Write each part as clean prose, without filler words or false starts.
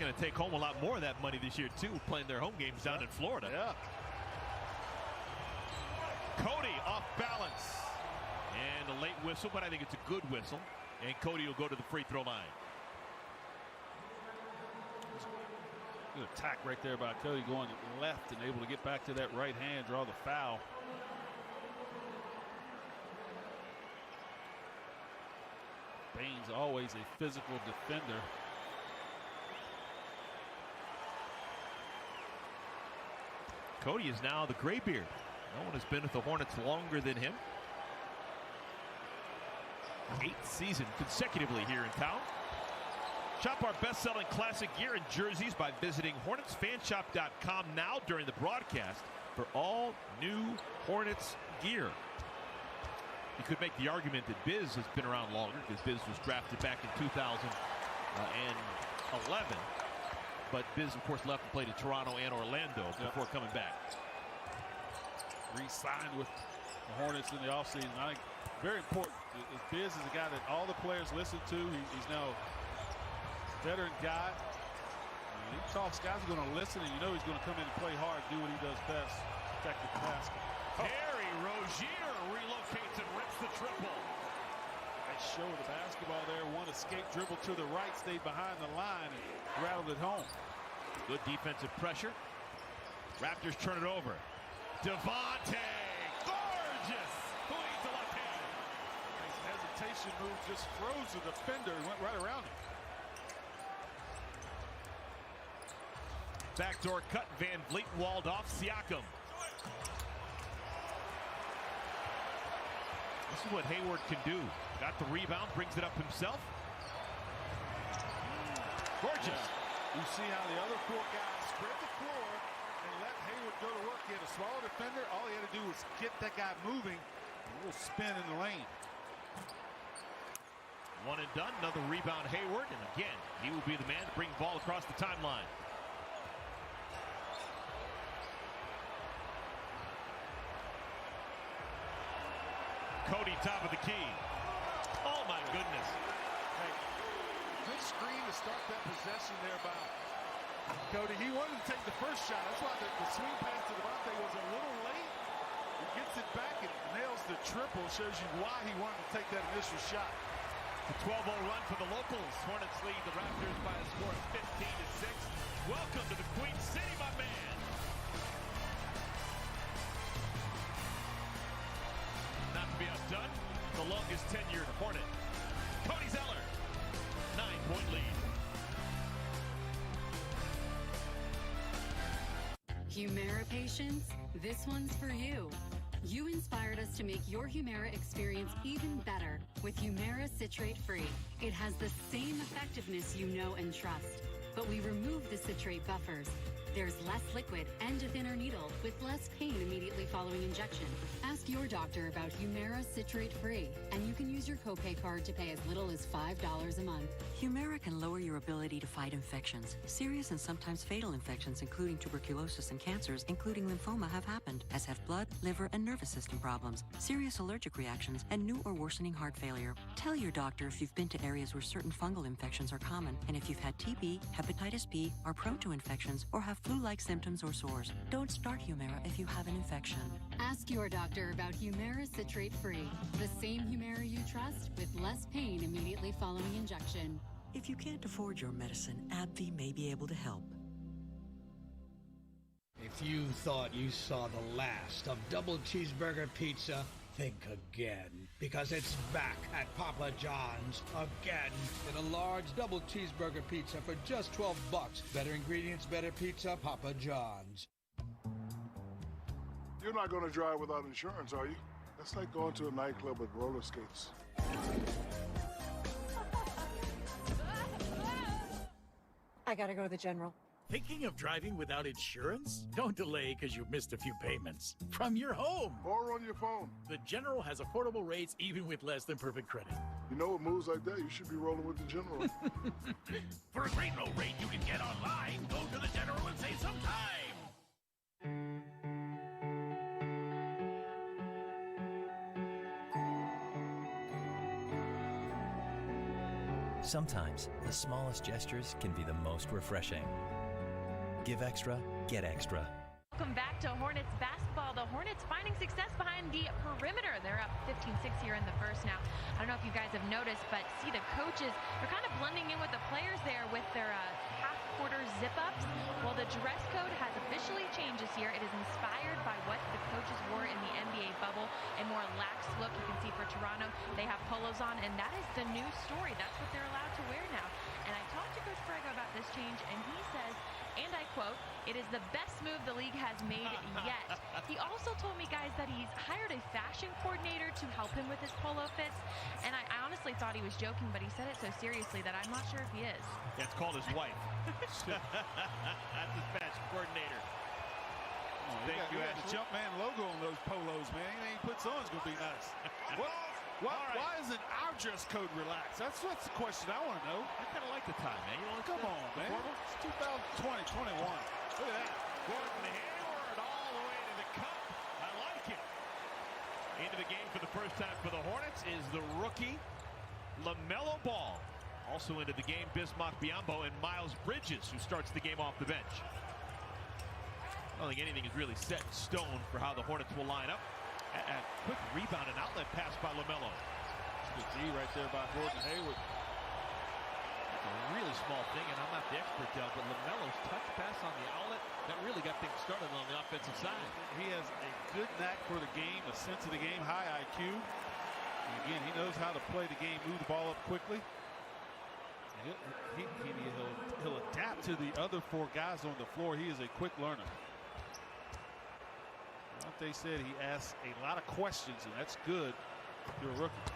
going to take home a lot more of that money this year, too, playing their home games down in Florida. Yeah. Cody off balance. And a late whistle, but I think it's a good whistle. And Cody will go to the free throw line. Good attack right there by Cody, going left and able to get back to that right hand, draw the foul. Baines always a physical defender. Cody is now the graybeard. No one has been with the Hornets longer than him. 8th season consecutively here in town. Shop our best-selling classic gear and jerseys by visiting HornetsFanshop.com now during the broadcast for all new Hornets gear. You could make the argument that Biz has been around longer because Biz was drafted back in 2011. But Biz, of course, left and played at Toronto and Orlando before coming back. Re-signed with the Hornets in the offseason. I think very important. Biz is a guy that all the players listen to. He's now a veteran guy. He talks, guys are going to listen, and you know he's going to come in and play hard, do what he does best, protect the basket. Terry Rozier relocates and rips the triple. Nice show of the basketball there. One escape dribble to the right, stayed behind the line and rattled it home. Good defensive pressure. Raptors turn it over. Devontae, gorgeous. Who needs the left hand? Nice hesitation move, just froze the defender and went right around him. Backdoor cut, Van Vliet walled off. Siakam. This is what Hayward can do. Got the rebound, brings it up himself. Gorgeous. Yeah. You see how the other four guys spread the floor and let Hayward go to work. He had a smaller defender. All he had to do was get that guy moving. A little spin in the lane. One and done. Another rebound, Hayward. And again, he will be the man to bring the ball across the timeline. Cody, top of the key. Oh, my goodness. Hey, good screen to start that possession there by Cody. He wanted to take the first shot. That's why the swing pass to Devontae was a little late. He gets it back and nails the triple. Shows you why he wanted to take that initial shot. The 12-0 run for the locals. Hornets lead the Raptors by a score of 15-6. Welcome to the Queen City, my man. Not to be outdone, the longest tenured Hornet. Cody Zeller, 9-point lead. Humira patients, this one's for you. You inspired us to make your Humira experience even better with Humira Citrate Free. It has the same effectiveness you know and trust, but we remove the citrate buffers. There's less liquid and a thinner needle with less pain immediately following injection. Ask your doctor about Humira Citrate Free, and you can use your copay card to pay as little as $5 a month. Humira can lower your ability to fight infections. Serious and sometimes fatal infections, including tuberculosis and cancers, including lymphoma, have happened, as have blood, liver, and nervous system problems, serious allergic reactions, and new or worsening heart failure. Tell your doctor if you've been to areas where certain fungal infections are common, and if you've had TB, hepatitis B, are prone to infections, or have flu-like symptoms or sores. Don't start Humira if you have an infection. Ask your doctor about Humira Citrate Free, the same Humira you trust with less pain immediately following injection. If you can't afford your medicine, AbbVie may be able to help. If you thought you saw the last of double cheeseburger pizza, think again, because it's back at Papa John's again in a large double cheeseburger pizza for just $12. Better ingredients, better pizza, Papa John's. You're not going to drive without insurance, are you? That's like going to a nightclub with roller skates. I gotta go to the General. Thinking of driving without insurance? Don't delay because you've missed a few payments. From your home. Or on your phone. The General has affordable rates even with less than perfect credit. You know, with moves like that, you should be rolling with the General. For a great low rate you can get online, go to the General and save some time. Sometimes the smallest gestures can be the most refreshing. Give extra, get extra. Welcome back to Hornets basketball. The Hornets finding success behind the perimeter. They're up 15-6 here in the first now. I don't know if you guys have noticed, but see the coaches, they're kind of blending in with the players there with their half-quarter zip-ups. Well, the dress code has officially changed this year. It is inspired by what the coaches wore in the NBA bubble, a more lax look. You can see for Toronto, they have polos on, and that is the new story. That's what they're allowed to wear now. And I talked to Coach Borrego about this change, and he says, and I quote, "It is the best move the league has made yet." He also told me, guys, that he's hired a fashion coordinator to help him with his polo fits. And I honestly thought he was joking, but he said it so seriously that I'm not sure if he is. That's called his wife. That's his fashion coordinator. Oh, Thank you. Got the Jumpman logo on those polos, man. Anything he puts on is going to be nice. Why isn't our dress code relaxed? That's the question I want to know. I kind of like the time, man. You know, come on, man. It's 2020, 21. Look at that. Gordon Hayward all the way to the cup. I like it. Into the game for the first time for the Hornets is the rookie LaMelo Ball. Also into the game, Bismack Biyombo and Miles Bridges, who starts the game off the bench. I don't think anything is really set in stone for how the Hornets will line up. A quick rebound and outlet pass by LaMelo. Good D right there by Gordon Hayward. It's a really small thing, and I'm not the expert, Del, but LaMelo's touch pass on the outlet, that really got things started on the offensive side. He has a good knack for the game, a sense of the game, high IQ. And again, he knows how to play the game, move the ball up quickly. He'll adapt to the other four guys on the floor. He is a quick learner. Like they said, he asks a lot of questions, and that's good if you're a rookie.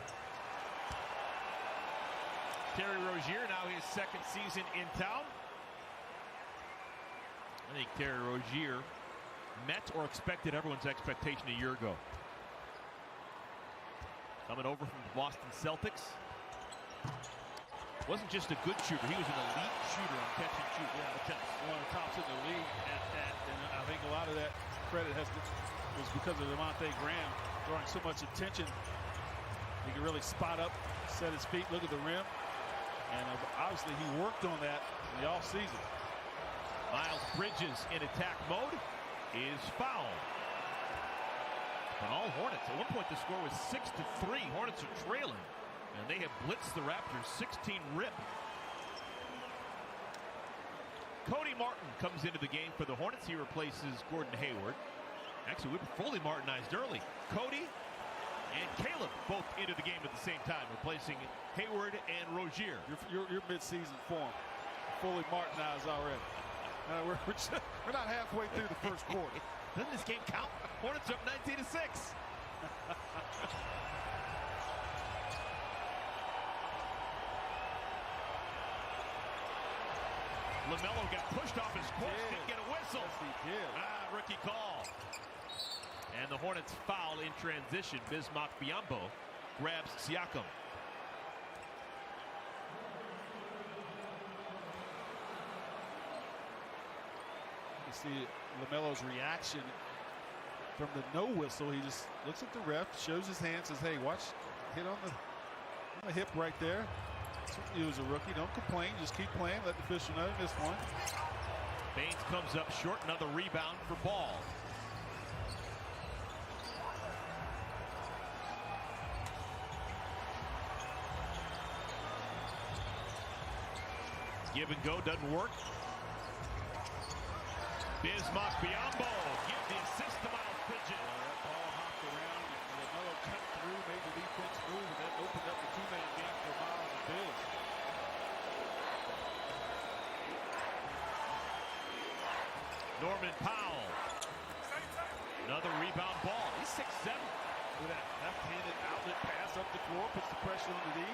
Terry Rozier, now his second season in town. I think Terry Rozier met or expected everyone's expectation a year ago. Coming over from the Boston Celtics. Wasn't just a good shooter, he was an elite shooter on catch and shoot. Yeah, that's one of the tops in the league at that, and I think a lot of that credit was because of Devontae Graham drawing so much attention. He can really spot up, set his feet, look at the rim, and obviously he worked on that in the offseason. Miles Bridges in attack mode is fouled. But all Hornets, at one point the score was 6-3. Hornets are trailing, and they have blitzed the Raptors 16 rip. Cody Martin comes into the game for the Hornets. He replaces Gordon Hayward. Actually, we were fully Martinized early. Cody and Caleb both into the game at the same time, replacing Hayward and Rozier. Your mid-season form, fully Martinized already. We're not halfway through the first quarter. Doesn't this game count? Hornets up 19-6. LaMelo got pushed off his course, didn't get a whistle. Yes, he did. Rookie call. And the Hornets foul in transition. Bismack Biyombo grabs Siakam. You see LaMelo's reaction from the no whistle. He just looks at the ref, shows his hand, says, "Hey, watch, hit on the hip right there." He was a rookie. Don't complain. Just keep playing. Let the official know this one. Baines comes up short. Another rebound for Ball. Give and go doesn't work. Bismack Biyombo gives the assist to Miles Bridges. That ball hopped around. LaMelo cut through, made the defense move, and that opened up the two-man game for Miles and Biz. Norman Powell. Another rebound Ball. He's 6'7". With that left-handed outlet pass up the floor, puts the pressure on the D.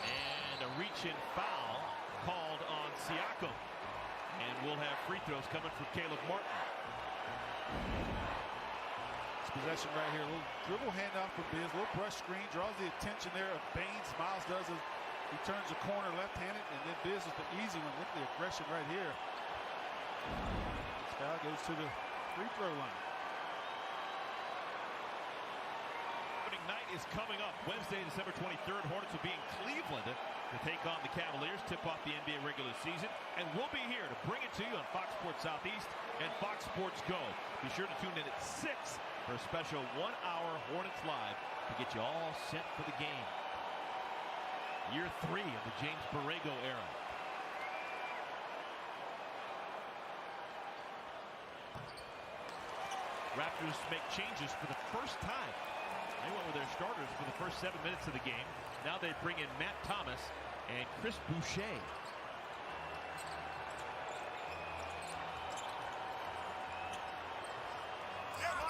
And a reach-in foul called on Siakam. And we'll have free throws coming from Caleb Martin. This possession right here, a little dribble handoff from Biz, a little brush screen, draws the attention there of Baines. Miles does it. He turns the corner left-handed, and then Biz is the easy one. Look at the aggression right here. This guy goes to the free throw line. Opening is coming up. Wednesday, December 23rd. Hornets will be in Cleveland to take on the Cavaliers, tip off the NBA regular season. And we'll be here to bring it to you on Fox Sports Southeast and Fox Sports Go. Be sure to tune in at 6 for a special 1-hour Hornets Live to get you all set for the game. Year 3 of the James Borrego era. Raptors make changes for the first time. They went with their starters for the first 7 minutes of the game. Now they bring in Matt Thomas and Chris Boucher.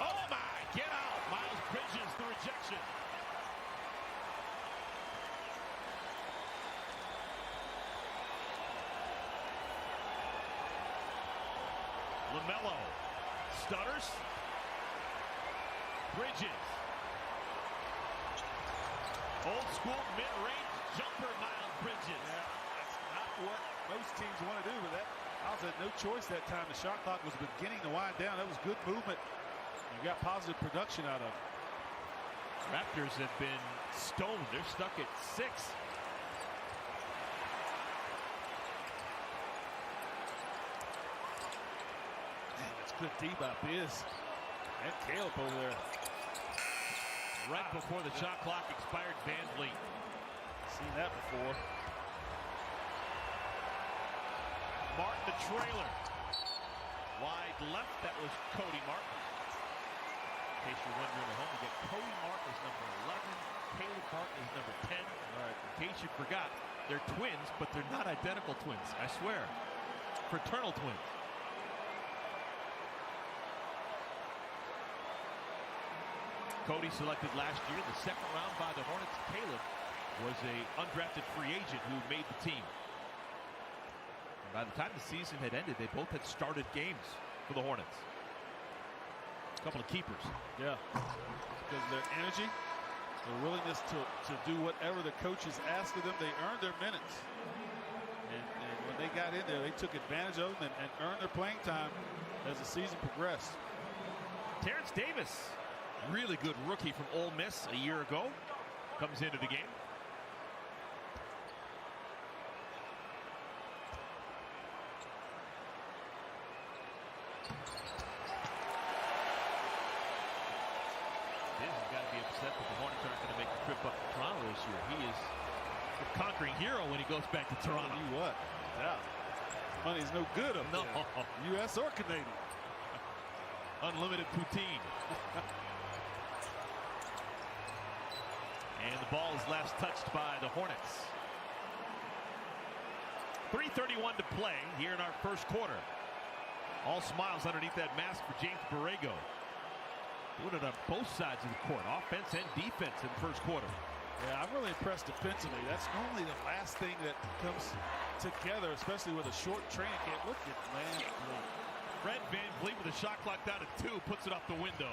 Oh my, get out. Miles Bridges, the rejection. LaMelo stutters. Bridges. Old school mid-range jumper, Miles Bridges. Yeah, that's not what most teams want to do, but that Miles had no choice that time. The shot clock was beginning to wind down. That was good movement. You got positive production out of it. Raptors have been stoned. They're stuck at 6. Man, that's good D by Biz. And Caleb over there. Right before the shot clock expired, Van Vliet. Seen that before. Martin the trailer. Wide left, that was Cody Martin. In case you're wondering at home, we get Cody Martin is number 11. Caleb Martin is number 10. All right. In case you forgot, they're twins, but they're not identical twins. I swear. Fraternal twins. Cody selected last year in the second round by the Hornets. Caleb was a undrafted free agent who made the team. And by the time the season had ended, they both had started games for the Hornets. A couple of keepers. Yeah, because of their energy, their willingness to do whatever the coaches asked of them. They earned their minutes. And when they got in there, they took advantage of them and earned their playing time as the season progressed. Terrence Davis, really good rookie from Ole Miss a year ago, comes into the game. Biz has got to be upset that the Hornets aren't going to make the trip up to Toronto this year. He is the conquering hero when he goes back to Toronto. You what? Yeah. Money's no good up there. U.S. or Canadian. Unlimited poutine. And the ball is last touched by the Hornets. 3:31 to play here in our first quarter. All smiles underneath that mask for James Borrego. Doing it on both sides of the court, offense and defense in the first quarter. Yeah, I'm really impressed defensively. That's normally the last thing that comes together, especially with a short training camp. Look at man. Fred Van Vliet with a shot clock down to 2, puts it off the window.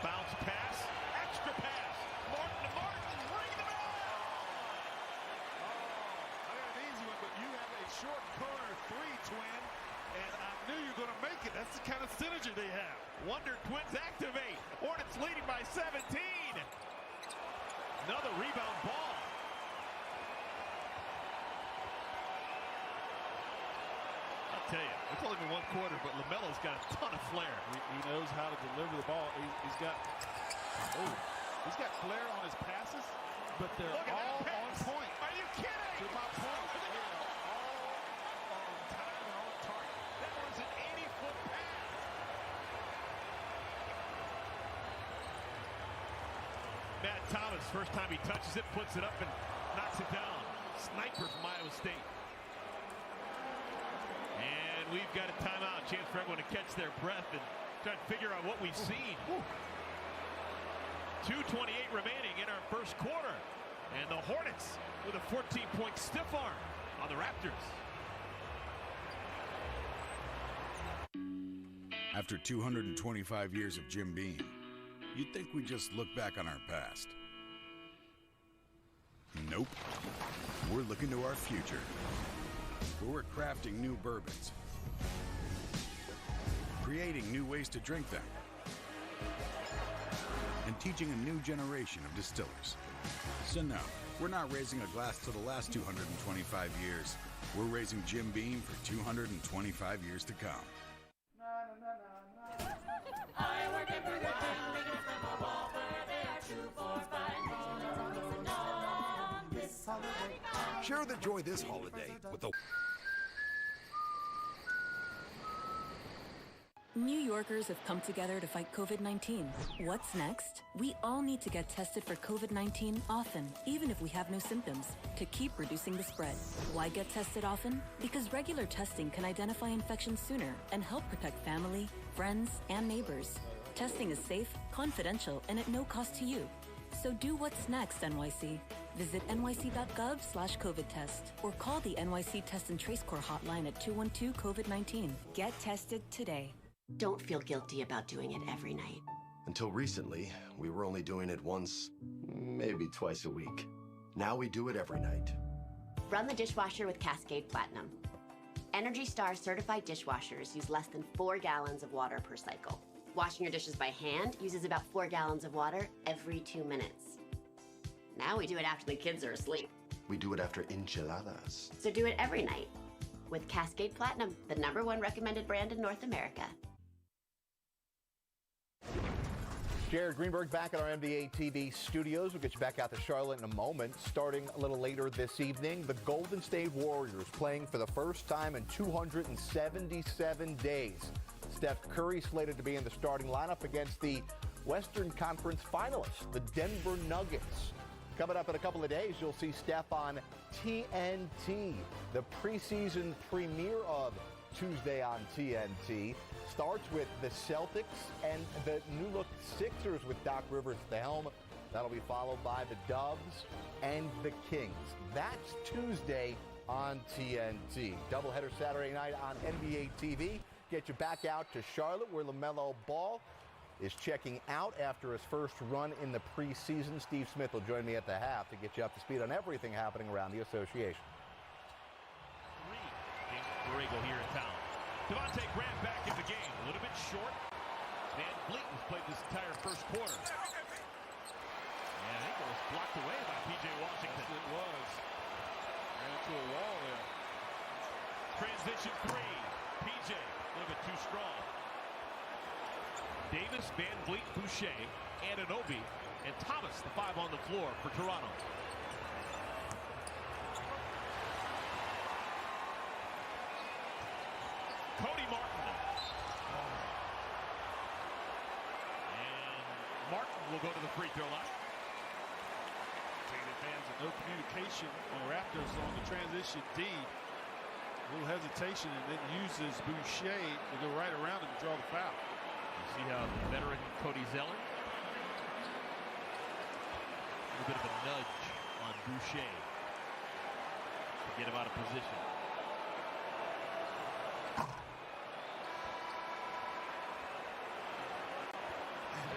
Bounce pass, extra pass. Martin to Martin, ring the bell. I got an easy one, but you have a short corner 3, twin, and I knew you were going to make it. That's the kind of synergy they have. Wonder Twins activate. Hornets leading by 17. Another rebound ball. I'll tell you, it's only been one quarter, but LaMelo's got a ton of flair. He knows how to deliver the ball. He's got flair on his passes, but they're all on point. Are you kidding? To my point, they are all on time and on target. That was an 80-foot pass. Matt Thomas, first time he touches it, puts it up and knocks it down. Sniper from Iowa State. And we've got a timeout. Chance for everyone to catch their breath and try to figure out what we've seen. 2:28 remaining in our first quarter. And the Hornets with a 14-point stiff arm on the Raptors. After 225 years of Jim Beam, you'd think we'd just look back on our past. Nope. We're looking to our future. We're crafting new bourbons, creating new ways to drink them, and teaching a new generation of distillers. So no, we're not raising a glass to the last 225 years. We're raising Jim Beam for 225 years to come. Share the joy this holiday with the New Yorkers have come together to fight COVID-19. What's next? We all need to get tested for COVID-19 often, even if we have no symptoms, to keep reducing the spread. Why get tested often? Because regular testing can identify infections sooner and help protect family, friends, and neighbors. Testing is safe, confidential, and at no cost to you. So do what's next, NYC. Visit nyc.gov/COVID test or call the NYC Test and Trace Corps hotline at 212-COVID-19. Get tested today. Don't feel guilty about doing it every night. Until recently, we were only doing it once, maybe twice a week. Now we do it every night. Run the dishwasher with Cascade Platinum. Energy Star certified dishwashers use less than 4 gallons of water per cycle. Washing your dishes by hand uses about 4 gallons of water every 2 minutes. Now we do it after the kids are asleep. We do it after enchiladas. So do it every night with Cascade Platinum, the #1 recommended brand in North America. Jared Greenberg back at our NBA TV studios. We'll get you back out to Charlotte in a moment. Starting a little later this evening, the Golden State Warriors playing for the first time in 277 days. Steph Curry slated to be in the starting lineup against the Western Conference finalists, the Denver Nuggets. Coming up in a couple of days, you'll see Steph on TNT, the preseason premiere of Tuesday on TNT. Starts with the Celtics and the new-look Sixers with Doc Rivers at the helm. That'll be followed by the Dubs and the Kings. That's Tuesday on TNT. Doubleheader Saturday night on NBA TV. Get you back out to Charlotte where LaMelo Ball is checking out after his first run in the preseason. Steve Smith will join me at the half to get you up to speed on everything happening around the association. Borrego here in town. Devontae Graham back in the game. A little bit short. Van Vliet has played this entire first quarter. And I think it was blocked away by P.J. Washington. Yes, it was. Ran into a wall there. Transition 3. P.J. a little bit too strong. Davis, Van Vliet, Boucher, Anunoby, and Thomas, the 5 on the floor for Toronto. Cody Martin. And Martin will go to the free throw line. Taking advantage of no communication on Raptors on the transition D. A little hesitation and then uses Boucher to go right around him and draw the foul. You see how the veteran Cody Zeller. A little bit of a nudge on Boucher to get him out of position.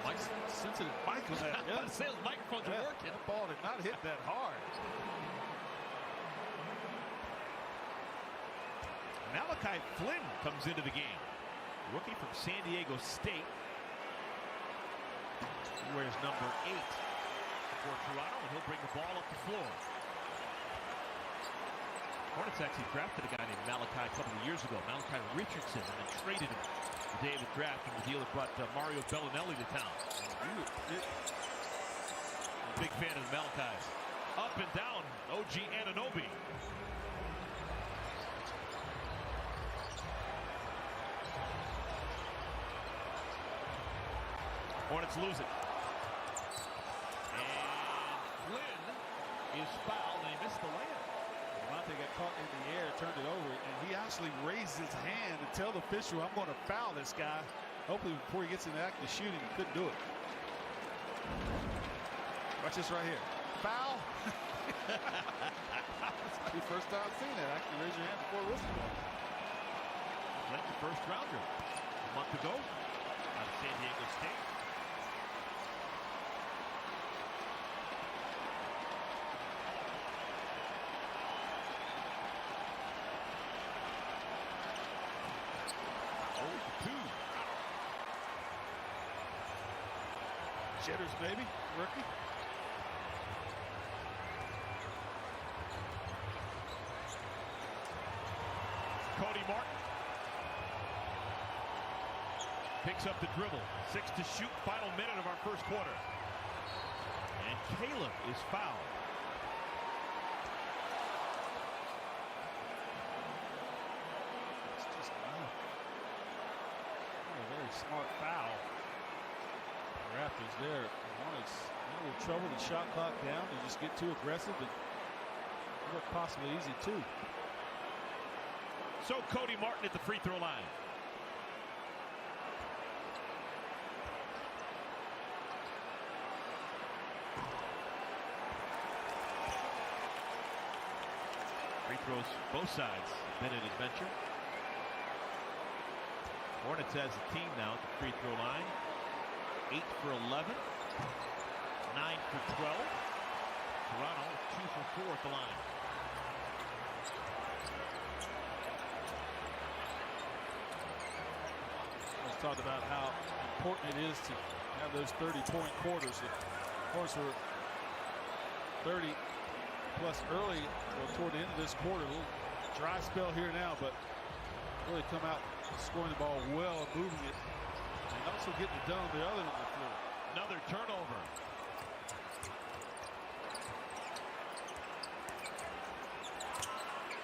Mike's sensitive. Mike was that. Yeah, the sales microphones are working. That ball did not hit that hard. Malachi Flynn comes into the game. Rookie from San Diego State. He wears number 8 for Toronto, and he'll bring the ball up the floor. Hornets actually drafted a guy named Malachi a couple of years ago, Malachi Richardson, and then traded him the day of the draft in the deal that brought Mario Bellinelli to town. Big fan of the Malachi's. Up and down, OG Anunoby. Hornets lose it. And Flynn is fouled, and he missed the layup. Devontae got caught in the air, turned it over, and he actually raised his hand to tell the official, I'm going to foul this guy. Hopefully before he gets in the act of shooting, he couldn't do it. Watch this right here. Foul. That's the first time I've seen that. Actually, raise your hand before a whistle. That's the first rounder a month ago out of San Diego State. jitters, maybe. Rookie. Cody Martin picks up the dribble. 6 to shoot. Final minute of our first quarter. And Caleb is fouled. It's just a very smart foul. The Raptors there. Hornets in a little trouble. The shot clock down. They just get too aggressive and look possibly easy too. So Cody Martin at the free throw line. Free throws both sides. Been an adventure. Hornets has a team now at the free throw line. 8 for 11. 9 for 12. Toronto 2 for 4 at the line. Let's talk about how important it is to have those 30-point quarters. The Hornets were 30 plus early toward the end of this quarter. A little dry spell here now, but really come out scoring the ball well and moving it, and also getting it done on the other end of the floor. Another turnover.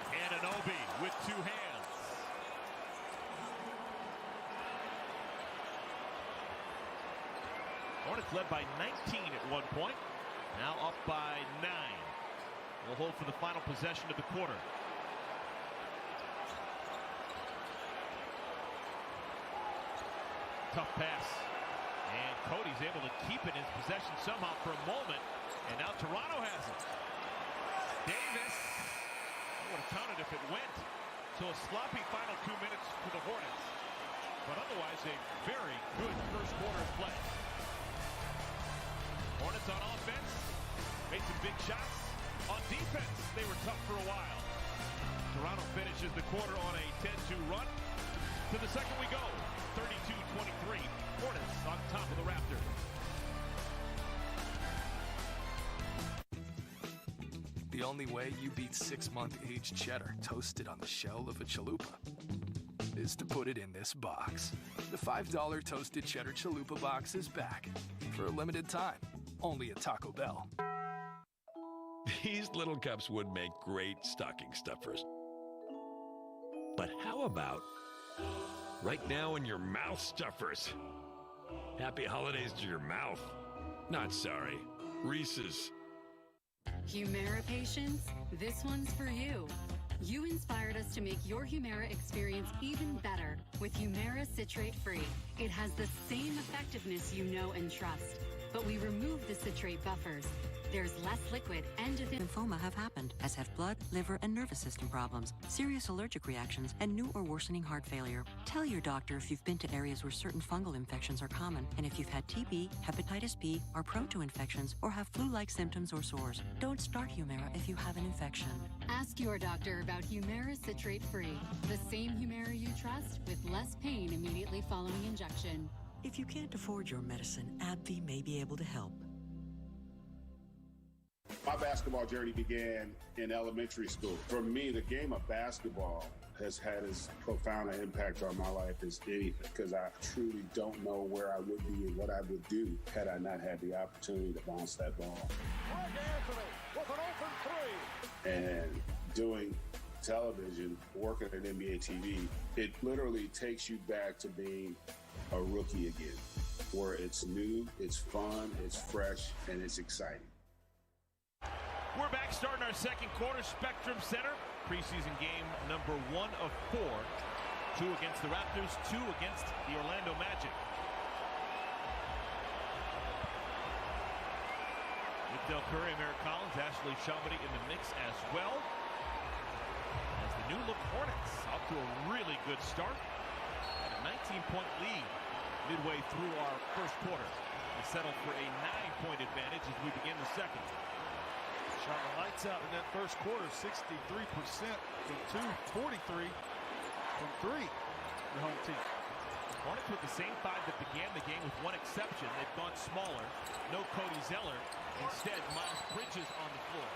Anunoby with 2 hands. Hornets led by 19 at one point. Now up by 9. We'll hold for the final possession of the quarter. Tough pass. And Cody's able to keep it in his possession somehow for a moment. And now Toronto has it. Davis. I would have counted if it went. So a sloppy final 2 minutes for the Hornets. But otherwise a very good first quarter play. Hornets on offense. Made some big shots. On defense, they were tough for a while. Toronto finishes the quarter on a 10-2 run. To the second we go. 32-23. Hornets on top of the Raptors. The only way you beat 6-month-aged cheddar toasted on the shell of a chalupa is to put it in this box. The $5 toasted cheddar chalupa box is back for a limited time, only at Taco Bell. These little cups would make great stocking stuffers. But how about right now in your mouth stuffers? Happy holidays to your mouth. Not sorry. Reese's. Humira patients, this one's for you. You inspired us to make your Humira experience even better with Humira Citrate Free. It has the same effectiveness you know and trust, but we remove the citrate buffers. There's less liquid and lymphoma have happened, as have blood, liver, and nervous system problems, serious allergic reactions, and new or worsening heart failure. Tell your doctor if you've been to areas where certain fungal infections are common, and if you've had TB, hepatitis B, are prone to infections, or have flu-like symptoms or sores. Don't start Humira if you have an infection. Ask your doctor about Humira Citrate Free, the same Humira you trust with less pain immediately following injection. If you can't afford your medicine, AbbVie may be able to help. My basketball journey began in elementary school. For me, the game of basketball has had as profound an impact on my life as anything, because I truly don't know where I would be and what I would do had I not had the opportunity to bounce that ball. With an open 3. And doing television, working at NBA TV, it literally takes you back to being a rookie again, where it's new, it's fun, it's fresh, and it's exciting. We're back starting our second quarter. Spectrum Center, preseason game number 1 of 4. 2 against the Raptors, 2 against the Orlando Magic. With Del Curry, Merrick Collins, Ashley Shamadi in the mix as well. As the new look Hornets off to a really good start. And a 19-point lead midway through our first quarter. They settle for a 9-point advantage as we begin the second. Shot the lights out in that first quarter, 63% from 2, 43 from 3, the home team. Hornets with the same five that began the game with one exception. They've gone smaller. No Cody Zeller. Instead, Miles Bridges on the floor.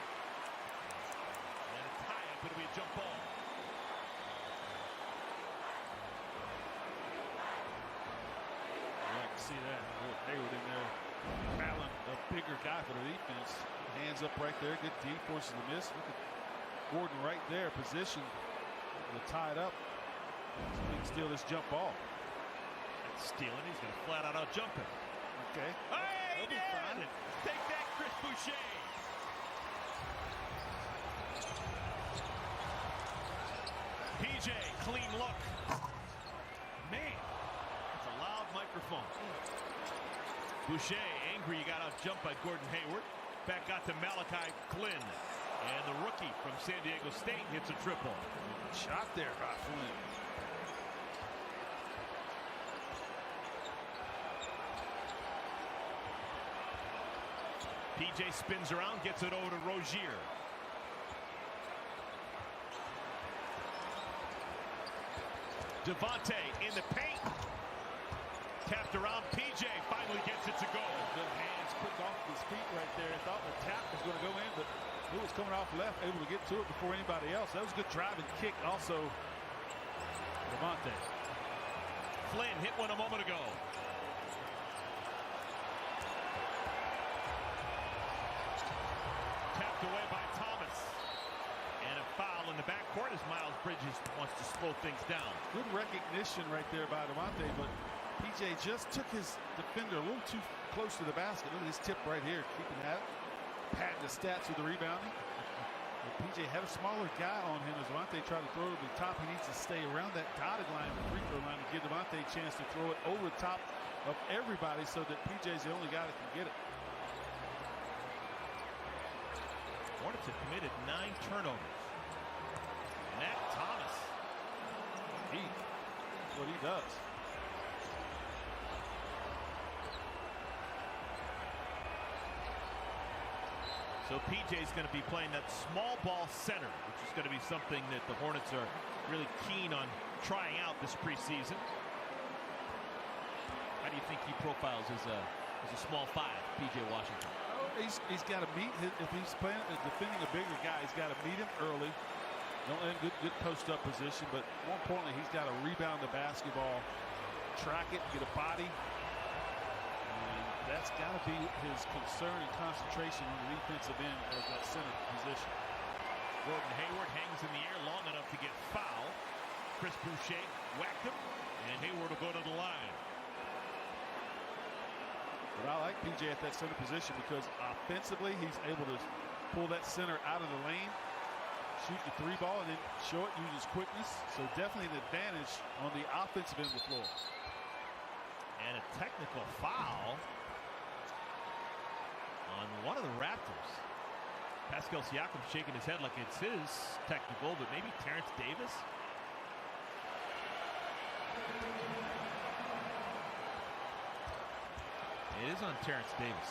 And a tie-up. It'll be a jump ball. Yeah, I can see that. Hayward in there. Allen, a bigger guy for the defense. Hands up right there. Good D, forces the miss. Look at Gordon right there, position to tie it up. So he can steal this jump ball. Stealing, he's going to flat out jump him. Okay. Hey, he did! Take that, Chris Boucher. PJ, clean look. Man, that's a loud microphone. Boucher, angry, he got out jumped by Gordon Hayward. Back out to Malachi Flynn. And the rookie from San Diego State hits a triple. Shot there by Flynn. PJ spins around, gets it over to Rozier. Devontae in the paint. Tapped around, PJ finally gets it to go. Good hands, quick off his feet right there. Thought the tap was going to go in, but he was coming off left, able to get to it before anybody else. That was a good driving kick also. Devontae. Flynn hit one a moment ago. Away by Thomas, and a foul in the backcourt as Miles Bridges wants to slow things down. Good recognition right there by Devontae, but PJ just took his defender a little too close to the basket. Look at his tip right here, keeping that, padding the stats with the rebounding. But PJ had a smaller guy on him as Devontae tried to throw it to the top. He needs to stay around that dotted line, the free throw line, to give Devontae a chance to throw it over the top of everybody so that PJ's the only guy that can get it. Hornets have committed 9 turnovers. Matt Thomas. That's what he does. So PJ's going to be playing that small ball center, which is going to be something that the Hornets are really keen on trying out this preseason. How do you think he profiles as a small 5, PJ Washington? He's got to meet his, if he's playing defending a bigger guy, he's got to meet him early. Don't let him good post up position, but more importantly, he's got to rebound the basketball, track it, get a body. And that's got to be his concern and concentration on the defensive end of that center position. Gordon Hayward hangs in the air long enough to get fouled. Chris Boucher whacked him, and Hayward will go to the line. But I like PJ at that center position because offensively he's able to pull that center out of the lane, shoot the 3 ball, and then show it, use his quickness. So definitely an advantage on the offensive end of the floor. And a technical foul on one of the Raptors. Pascal Siakam shaking his head like it's his technical, but maybe Terrence Davis. It is on Terrence Davis.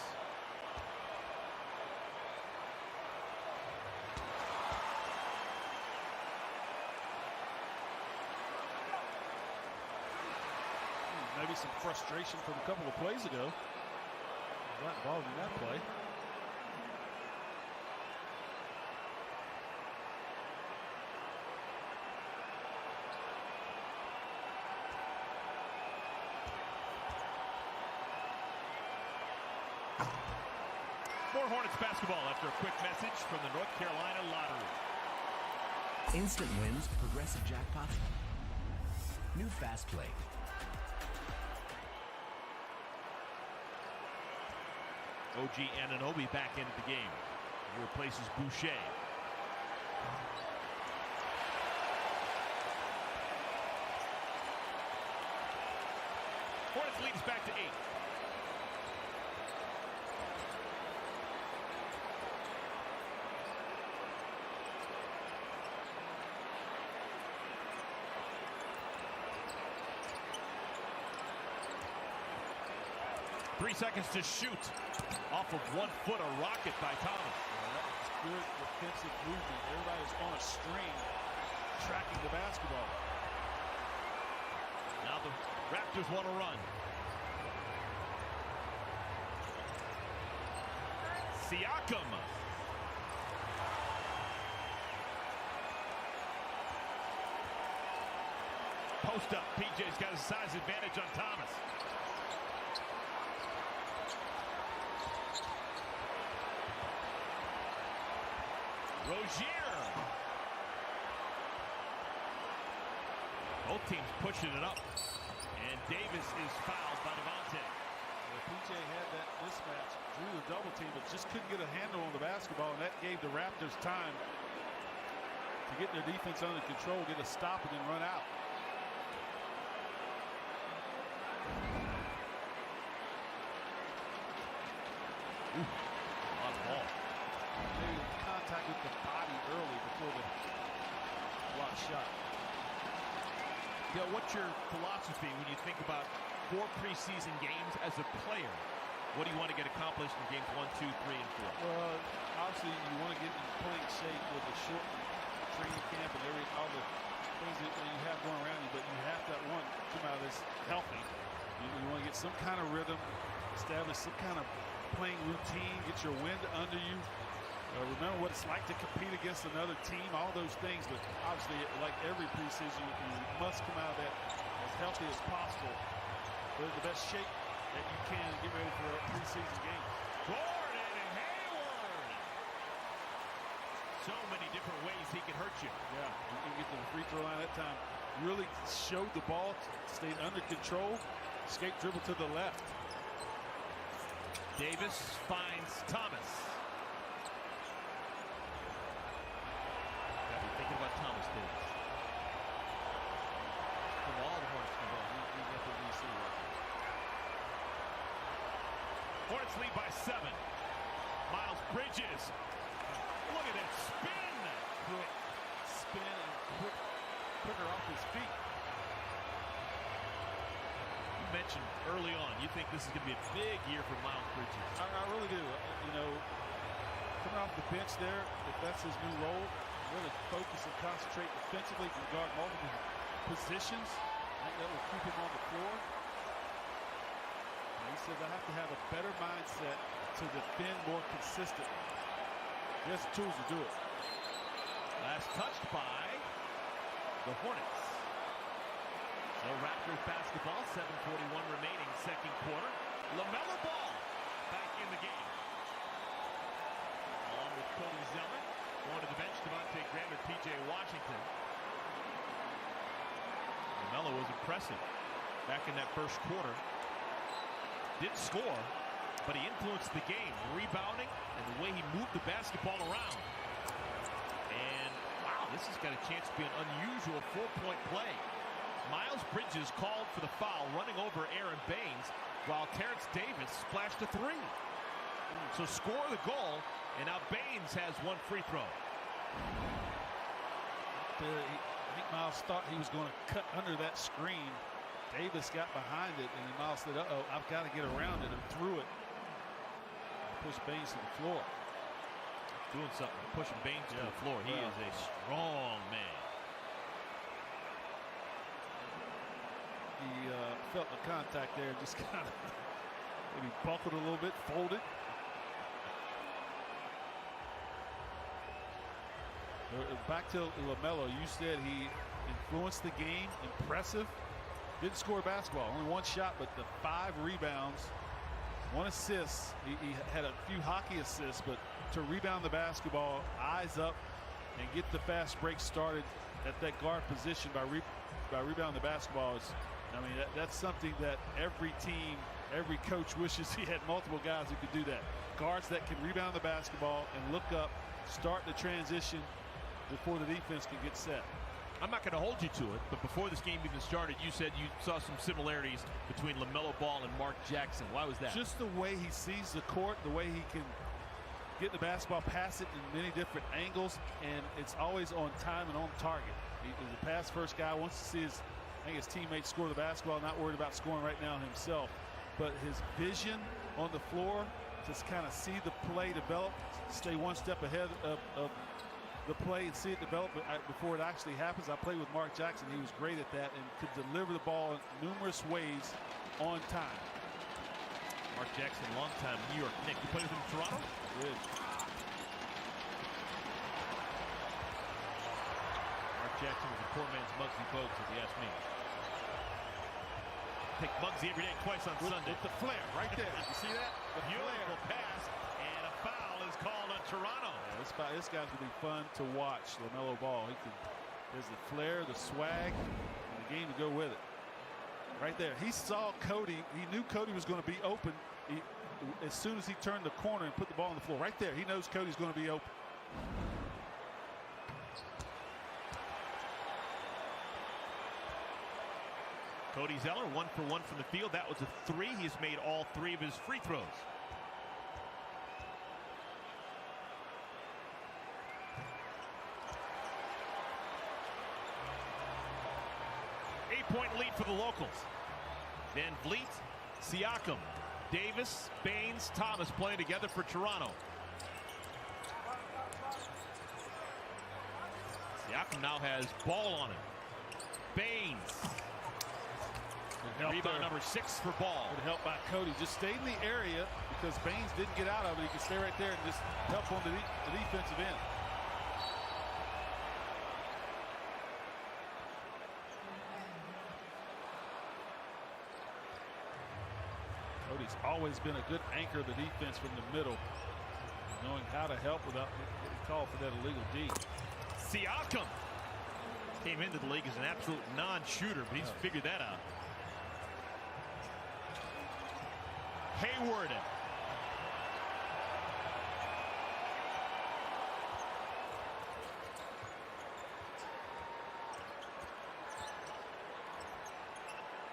Maybe some frustration from a couple of plays ago. Got involved in that play. More Hornets basketball after a quick message from the North Carolina Lottery. Instant wins, progressive jackpots, new fast play. OG Anunoby back into the game. He replaces Boucher. Hornets leads back to 8. Three seconds to shoot. Off of 1 foot, a rocket by Thomas. That was good defensive movement. Everybody's on a string tracking the basketball. Now the Raptors want to run. Siakam. Post up. PJ's got a size advantage on Thomas. Rozier. Both teams pushing it up. And Davis is fouled by Devontae. PJ had that mismatch, drew the double team, but just couldn't get a handle on the basketball, and that gave the Raptors time to get their defense under control, get a stop, and then run out. Ooh, a lot of ball. Maybe contact with the body early before the block shot. Dale, what's your philosophy when you think about 4 preseason games as a player? What do you want to get accomplished in games 1, 2, 3, and 4? Well, obviously you want to get in playing shape with the short training camp and all the things that you have going around you, but you have to come out of this healthy. You want to get some kind of rhythm, establish some kind of playing routine, get your wind under you. Remember what it's like to compete against another team, all those things. But obviously, like every preseason, you must come out of that as healthy as possible. But in the best shape that you can to get ready for a preseason game. Gordon and Hayward. So many different ways he can hurt you. Yeah, you can get to the free throw line that time. Really showed the ball, stayed under control, escape dribble to the left. Davis finds Thomas. Thinking about Thomas Davis. From all the Hornets can go. He's up in DC. Hornets lead by 7. Miles Bridges. Look at that spin. Quick spin and quicker off his feet. You mentioned early on, you think this is going to be a big year for Miles Bridges. I really do. You know, coming off the bench there, if that's his new role, really focus and concentrate defensively, can guard multiple positions. I think that will keep him on the floor. And he says, I have to have a better mindset to defend more consistently. He has the tools to do it. Last touched by the Hornets. So Raptors basketball, 7:41 remaining second quarter. LaMelo Ball back in the game. Along with Cody Zeller. Going to the bench, Devontae Graham and P.J. Washington. LaMelo was impressive back in that first quarter. Didn't score, but he influenced the game, rebounding, and the way he moved the basketball around. And, wow, this has got a chance to be an unusual 4-point play. Miles Bridges called for the foul, running over Aaron Baines, while Terrence Davis splashed a 3. So score the goal, and now Baines has 1 free throw. I think Miles thought he was going to cut under that screen. Davis got behind it, and then Miles said, uh-oh, I've got to get around it, and threw it. Pushed Baines to the floor. Doing something, pushing Baines to the floor. He is a strong man. He felt the contact there, just kind of maybe buckled a little bit, folded. Back to LaMelo, you said he influenced the game, impressive. Didn't score basketball, only 1 shot, but the 5 rebounds, 1 assist. He had a few hockey assists, but to rebound the basketball, eyes up, and get the fast break started at that guard position by rebounding the basketball is, I mean, that's something that every team, every coach wishes he had multiple guys who could do that. Guards that can rebound the basketball and look up, start the transition before the defense can get set. I'm not going to hold you to it, but before this game even started, you said you saw some similarities between LaMelo Ball and Mark Jackson. Why was that? Just the way he sees the court, the way he can get the basketball, pass it in many different angles, and it's always on time and on target. He's a pass-first guy, wants to see his teammates score the basketball, not worried about scoring right now himself. But his vision on the floor, just kind of see the play develop, stay 1 step ahead of the play and see it develop before it actually happens. I played with Mark Jackson. He was great at that and could deliver the ball in numerous ways on time. Mark Jackson, longtime New York Knick. You played with him in Toronto? Good. Mark Jackson was a poor man's Muggsy Bogues, if you ask me. Take Muggsy every day, twice on Sunday. With the flare right there. You see that? The beautiful pass, and a foul is called on Toronto. Yeah, this guy's going to be fun to watch, LaMelo Ball. There's the flair, the swag, and the game to go with it. Right there. He saw Cody. He knew Cody was going to be open as soon as he turned the corner and put the ball on the floor. Right there. He knows Cody's going to be open. Cody Zeller, 1 for 1 from the field. That was a 3. He's made all 3 of his free throws. Eight-point lead for the locals. Van Vliet, Siakam, Davis, Baines, Thomas playing together for Toronto. Siakam now has ball on him. Baines. Rebound number 6 for Ball. Good help by Cody. Just stayed in the area because Baines didn't get out of it. He can stay right there and just help on the defensive end. Cody's always been a good anchor of the defense from the middle, knowing how to help without getting called for that illegal D. Siakam came into the league as an absolute non-shooter, but he's figured that out. Hayward.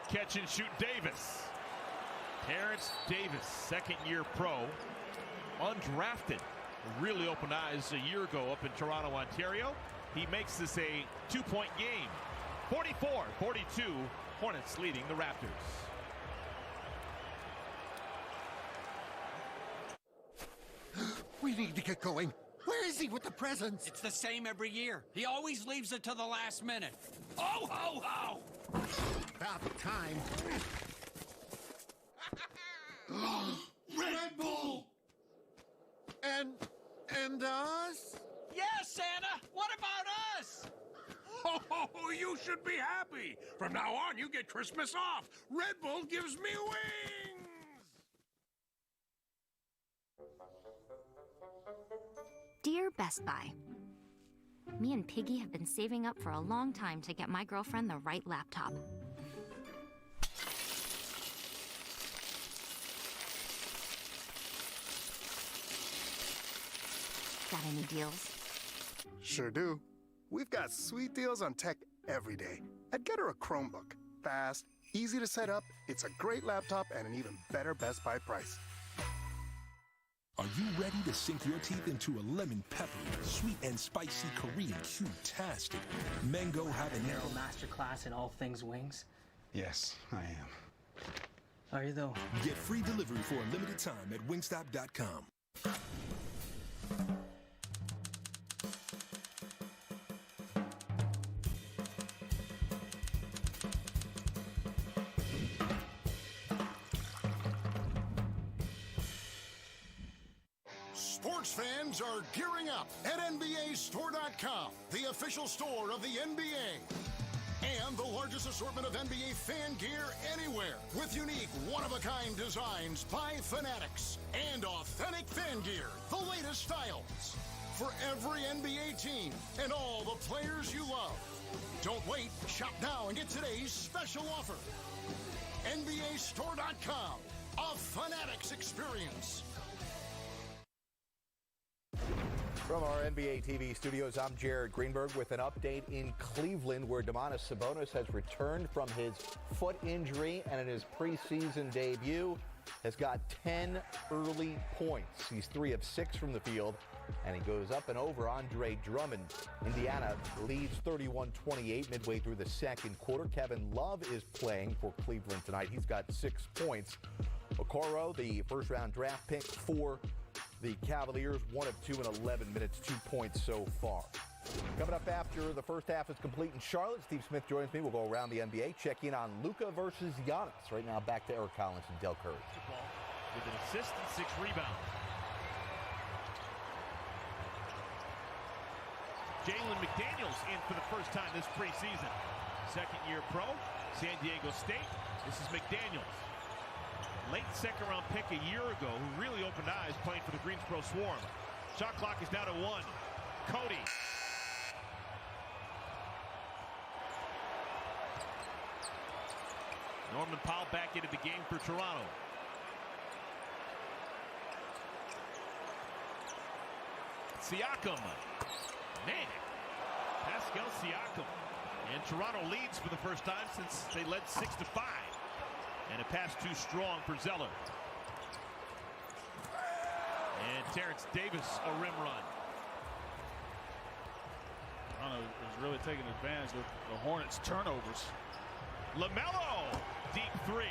Catch and shoot Davis. Terrence Davis, second-year pro, undrafted. Really opened eyes a year ago up in Toronto, Ontario. He makes this a 2-point game. 44-42, Hornets leading the Raptors. We need to get going. Where is he with the presents? It's the same every year. He always leaves it to the last minute. Oh, ho, ho! About time. Red Bull! And us? Yes, Santa! What about us? Oh, you should be happy. From now on, you get Christmas off. Red Bull gives me wings! Dear Best Buy, me and Piggy have been saving up for a long time to get my girlfriend the right laptop. Got any deals? Sure do. We've got sweet deals on tech every day. I'd get her a Chromebook. Fast, easy to set up, it's a great laptop and an even better Best Buy price. Are you ready to sink your teeth into a lemon pepper, sweet and spicy Korean cute-tastic mango habanero masterclass in all things wings? Yes, I am. Are you though? Get free delivery for a limited time at wingstop.com. Sports fans are gearing up at NBAstore.com, the official store of the NBA. And the largest assortment of NBA fan gear anywhere, with unique, one-of-a-kind designs by Fanatics and authentic fan gear, the latest styles, for every NBA team and all the players you love. Don't wait, shop now and get today's special offer. NBAstore.com, a Fanatics experience. From our NBA TV studios, I'm Jared Greenberg with an update in Cleveland, where Domantas Sabonis has returned from his foot injury and in his preseason debut has got 10 early points. He's 3 of 6 from the field, and he goes up and over Andre Drummond. Indiana leads 31-28 midway through the second quarter. Kevin Love is playing for Cleveland tonight. He's got 6 points. Okoro, the first-round draft pick for The Cavaliers 1 of 2 in 11 minutes, 2 points so far. Coming up after the first half is complete in Charlotte, Steve Smith joins me. We'll go around the NBA, check in on Luka versus Giannis. Right now, back to Eric Collins and Del Curry. With an assist and 6 rebounds. Jalen McDaniels in for the first time this preseason. Second-year pro, San Diego State. This is McDaniels. Late second-round pick a year ago who really opened eyes playing for the Greensboro Swarm. Shot clock is down to 1. Cody. Norman Powell back into the game for Toronto. Siakam. Man. Pascal Siakam. And Toronto leads for the first time since they led 6-5. And a pass too strong for Zeller. And Terrence Davis, a rim run. Toronto is really taking advantage of the Hornets' turnovers. LaMelo, deep 3.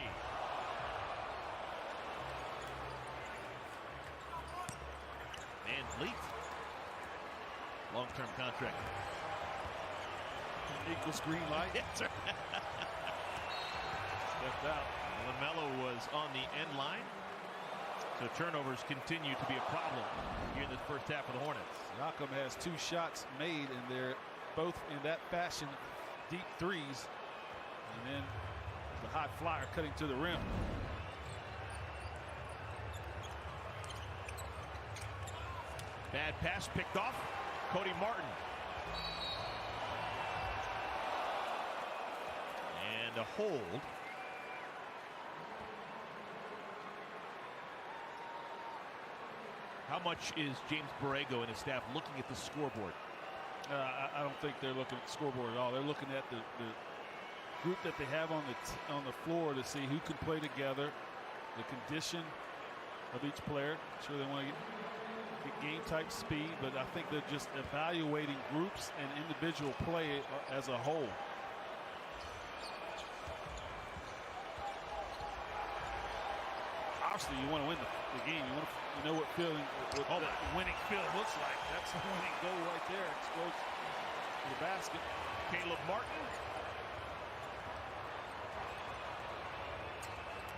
And Leet, long-term contract. Equals green light. Yes, sir. Stepped out. LaMelo was on the end line. So turnovers continue to be a problem here in the first half of the Hornets. Siakam has 2 shots made, and they're both in that fashion, deep threes. And then the high flyer cutting to the rim. Bad pass picked off. Cody Martin. And a hold. How much is James Borrego and his staff looking at the scoreboard? I don't think they're looking at the scoreboard at all. They're looking at the group that they have on the floor to see who can play together, the condition of each player. Sure, they want to get game type speed, but I think they're just evaluating groups and individual play as a whole. Obviously, you want to win the game. You know what winning feeling looks like. That's the winning goal right there. It goes to the basket. Caleb Martin.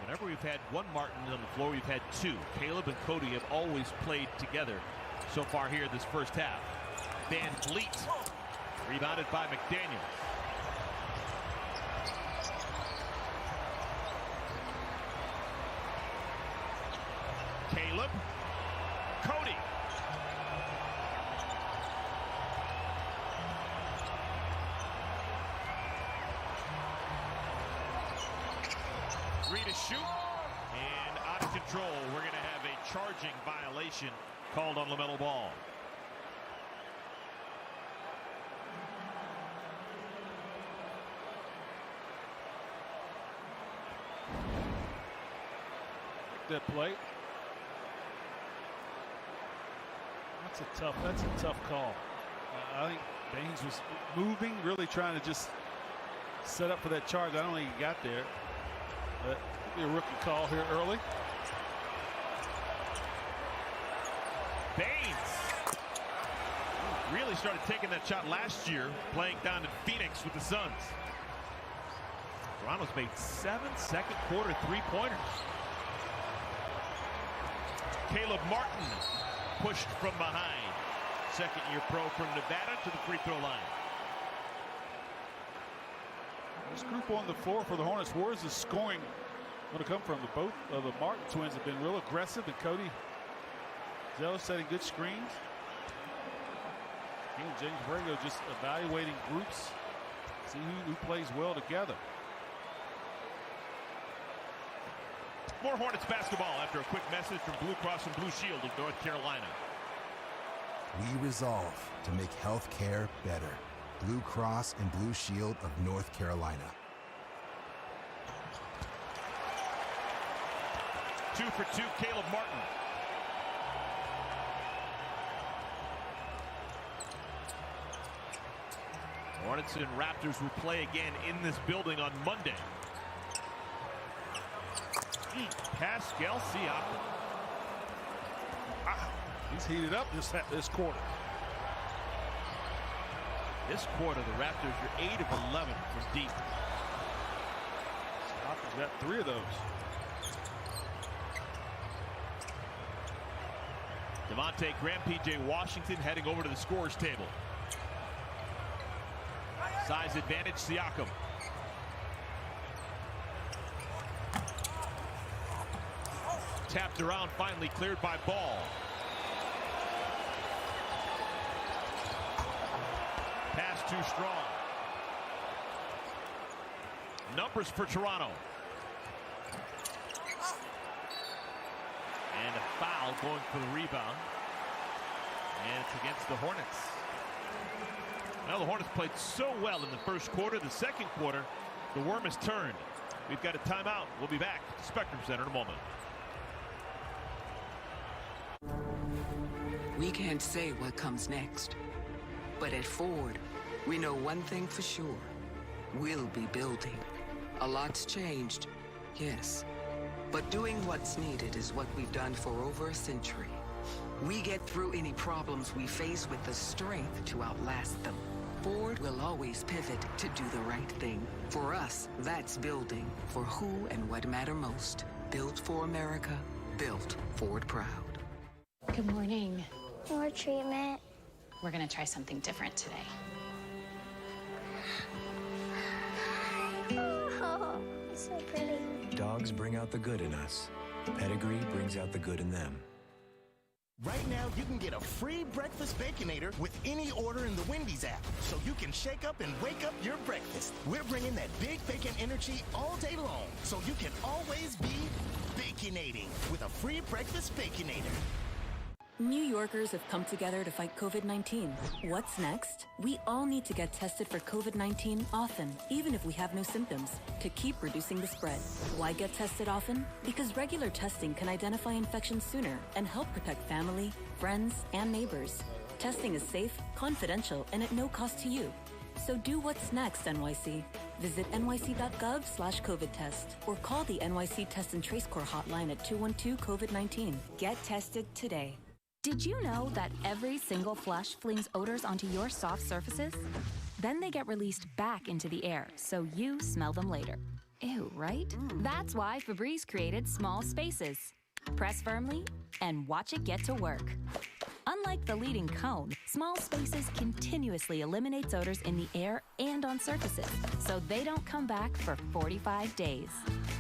Whenever we've had one Martin on the floor, we've had 2. Caleb and Cody have always played together so far here this first half. Van Vliet, rebounded by McDaniels. Caleb, Cody. Three to shoot, and out of control. We're going to have a charging violation called on LaMelo Ball. That play. That's a tough call. I think Baines was moving, really trying to just set up for that charge. I don't think he got there. But a rookie call here early. Baines really started taking that shot last year, playing down in Phoenix with the Suns. Toronto's made 7 second quarter 3-pointers. Caleb Martin pushed from behind. Second-year pro from Nevada to the free throw line. This group on the floor for the Hornets. Where's the scoring going to come from? Both of the Martin twins have been real aggressive, and Cody Zeller setting good screens. Again, James Borrego just evaluating groups, see who plays well together. More Hornets basketball after a quick message from Blue Cross and Blue Shield of North Carolina. We resolve to make health care better. Blue Cross and Blue Shield of North Carolina. 2 for 2, Caleb Martin. Hornets and Raptors will play again in this building on Monday. Pascal Siakam. He's heated up this quarter. This quarter, the Raptors are 8 of 11 from deep. Stockton's got 3 of those. Devontae Graham, P.J. Washington heading over to the scorer's table. Size advantage, Siakam. Tapped around, finally cleared by Ball. Pass too strong. Numbers for Toronto. And a foul going for the rebound. And it's against the Hornets. Now the Hornets played so well in the first quarter. The second quarter, the worm has turned. We've got a timeout. We'll be back at the Spectrum Center in a moment. We can't say what comes next. But at Ford, we know one thing for sure. We'll be building. A lot's changed, yes. But doing what's needed is what we've done for over a century. We get through any problems we face with the strength to outlast them. Ford will always pivot to do the right thing. For us, that's building for who and what matter most. Built for America, built Ford proud. Good morning. More treatment. We're gonna try something different today. Oh, it's so pretty. Dogs bring out the good in us. Pedigree brings out the good in them. Right now, you can get a free breakfast Baconator with any order in the Wendy's app, so you can shake up and wake up your breakfast. We're bringing that big bacon energy all day long, so you can always be baconating with a free breakfast Baconator. New Yorkers have come together to fight COVID-19. What's next? We all need to get tested for COVID-19 often, even if we have no symptoms, to keep reducing the spread. Why get tested often? Because regular testing can identify infections sooner and help protect family, friends, and neighbors. Testing is safe, confidential, and at no cost to you. So do what's next, NYC. Visit nyc.gov/COVID test or call the NYC Test and Trace Corps hotline at 212-COVID-19. Get tested today. Did you know that every single flush flings odors onto your soft surfaces? Then they get released back into the air, so you smell them later. Ew, right? That's why Febreze created Small Spaces. Press firmly and watch it get to work. Unlike the leading cone, Small Spaces continuously eliminates odors in the air and on surfaces, so they don't come back for 45 days.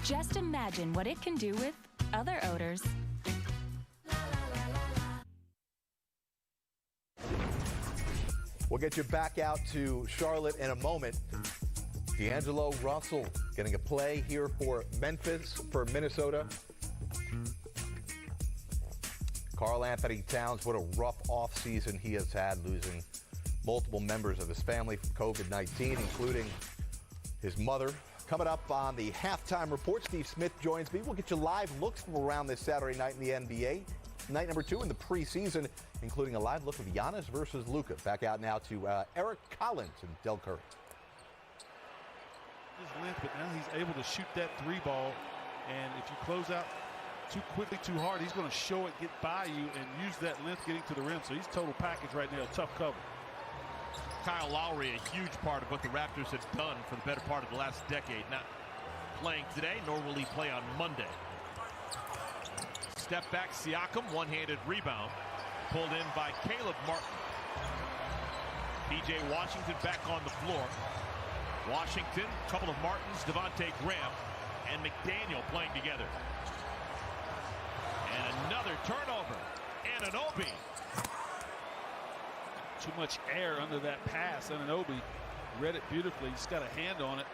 Just imagine what it can do with other odors. We'll get you back out to Charlotte in a moment. D'Angelo Russell getting a play here for Minnesota. Karl Anthony Towns, what a rough offseason he has had, losing multiple members of his family from COVID-19, including his mother. Coming up on the halftime report, Steve Smith joins me. We'll get you live looks from around this Saturday night in the NBA. Night number 2 in the preseason, including a live look of Giannis versus Luka. Back out now to Eric Collins and Del Curry. His length, but now he's able to shoot that 3 ball. And if you close out too quickly, too hard, he's going to show it, get by you, and use that length getting to the rim. So he's total package right now, tough cover. Kyle Lowry, a huge part of what the Raptors have done for the better part of the last decade. Not playing today, nor will he play on Monday. Step back, Siakam, one-handed rebound. Pulled in by Caleb Martin. P.J. Washington back on the floor. Washington, couple of Martins, Devontae Graham, and McDaniel playing together. And another turnover. Anunoby. Too much air under that pass. Anunoby read it beautifully. He's got a hand on it.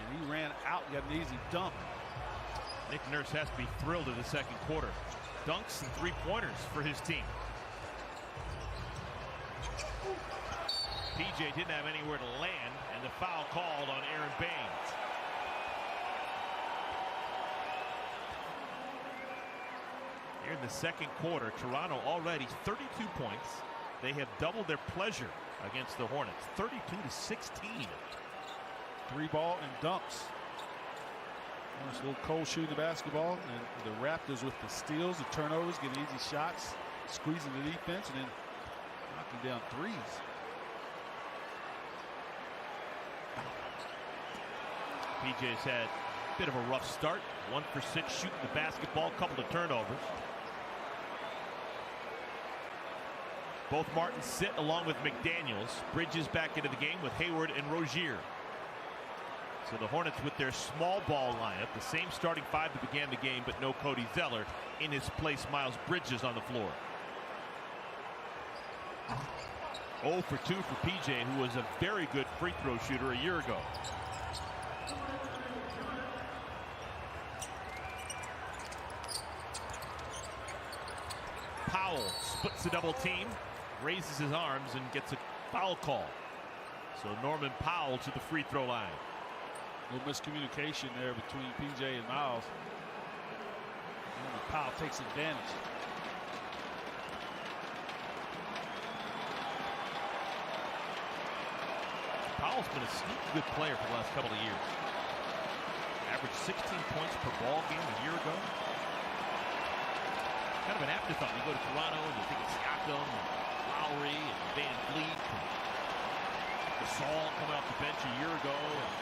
And he ran out, got an easy dunk. Nick Nurse has to be thrilled in the second quarter. Dunks and 3-pointers for his team. PJ didn't have anywhere to land, and the foul called on Aaron Baines. Here in the second quarter, Toronto already 32 points. They have doubled their pleasure against the Hornets, 32-16. 3 ball and dunks. It's a little cold shooting the basketball, and the Raptors with the steals, the turnovers, getting easy shots, squeezing the defense, and then knocking down threes. PJ's had a bit of a rough start. 1 for 6 shooting the basketball, couple of turnovers. Both Martins sit along with McDaniels. Bridges back into the game with Hayward and Rozier. So the Hornets with their small ball lineup, the same starting 5 that began the game, but no Cody Zeller. In his place, Miles Bridges on the floor. 0 for 2 for PJ, who was a very good free throw shooter a year ago. Powell splits the double team, raises his arms, and gets a foul call. So Norman Powell to the free throw line. No miscommunication there between PJ and Miles. Norman Powell takes advantage. Powell's been a sneaky good player for the last couple of years. Averaged 16 points per ball game a year ago. Kind of an afterthought. You go to Toronto and you think of Siakam, and Lowry, and Van Vliet, and Gasol coming off the bench a year ago. And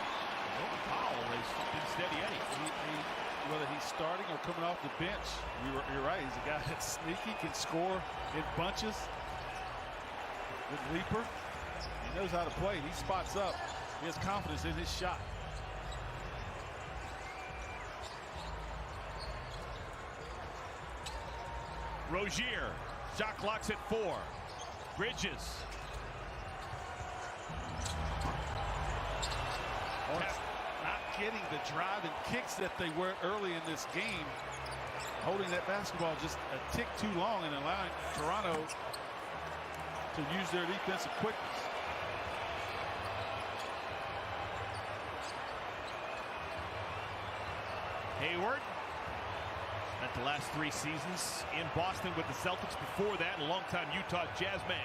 Norman Powell has been steady Eddie. Whether he's starting or coming off the bench, you're right. He's a guy that's sneaky, can score in bunches. Good leaper. He knows how to play. He spots up. He has confidence in his shot. Rozier, shot clock's at 4. Bridges. Not getting the drive and kicks that they were early in this game. Holding that basketball just a tick too long and allowing Toronto to use their defensive quickness. Hayward. Spent the last 3 seasons in Boston with the Celtics. Before that, a longtime Utah Jazz man.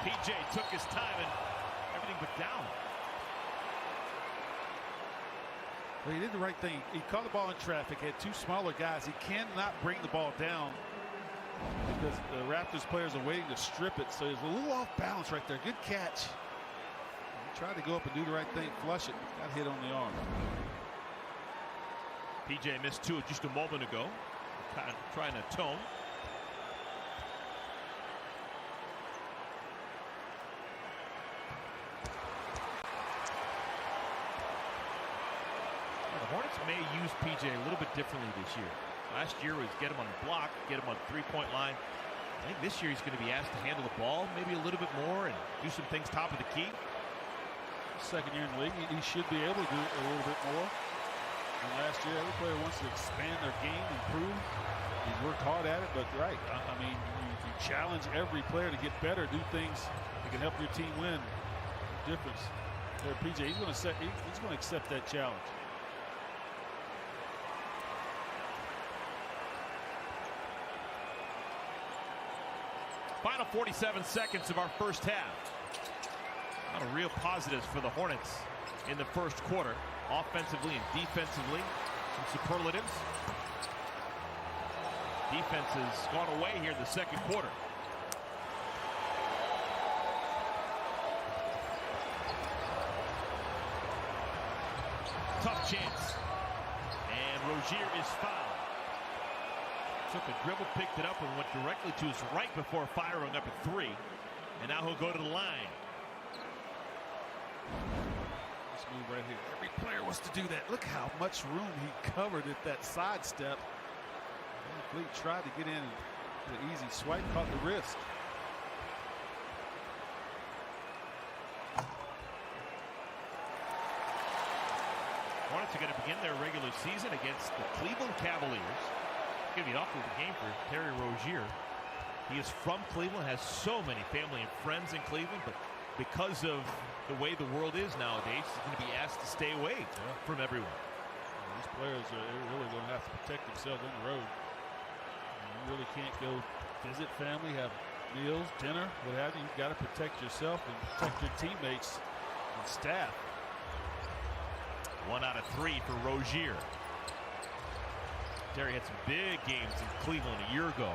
PJ took his time and everything but down. Well, he did the right thing. He caught the ball in traffic, had 2 smaller guys. He cannot bring the ball down because the Raptors players are waiting to strip it. So he's a little off balance right there. Good catch. He tried to go up and do the right thing, flush it. Got hit on the arm. PJ missed 2 just a moment ago. Kind of trying to atone. The Hornets may use PJ a little bit differently this year. Last year was get him on the block, get him on the 3-point line. I think this year he's going to be asked to handle the ball maybe a little bit more and do some things top of the key. Second year in the league, he should be able to do a little bit more. And last year, every player wants to expand their game, improve. He's worked hard at it, but right. I mean, you challenge every player to get better, do things that can help your team win. Difference there, PJ. He's going to accept that challenge. Final 47 seconds of our first half. A lot of real positives for the Hornets in the first quarter. Offensively and defensively, some superlatives. Defense has gone away here in the second quarter. Tough chance. And Rozier is fouled. Took a dribble, picked it up, and went directly to his right before firing up at 3. And now he'll go to the line. Move right here. Every player wants to do that. Look how much room he covered at that sidestep. Fleet tried to get in the easy swipe, caught the wrist. Hornets are going to begin their regular season against the Cleveland Cavaliers. It's going to be an awkward game for Terry Rozier. He is from Cleveland, has so many family and friends in Cleveland, but because of the way the world is nowadays, he's going to be asked to stay away from everyone. These players are really going to have to protect themselves on the road. You really can't go visit family, have meals, dinner, what have you. You've got to protect yourself and protect your teammates and staff. 1 out of 3 for Rozier. Terry had some big games in Cleveland a year ago.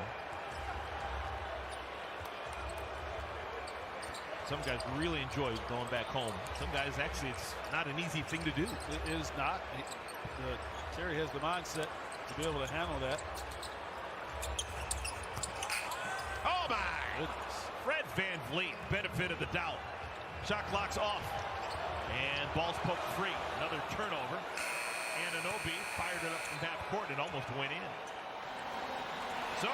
Some guys really enjoy going back home. Some guys, actually, it's not an easy thing to do. It is not. Terry has the mindset to be able to handle that. Oh, my! Goodness. Fred VanVleet, benefit of the doubt. Shot clock's off. And ball's poked free. Another turnover. Anunoby fired it up from half court and almost went in. So,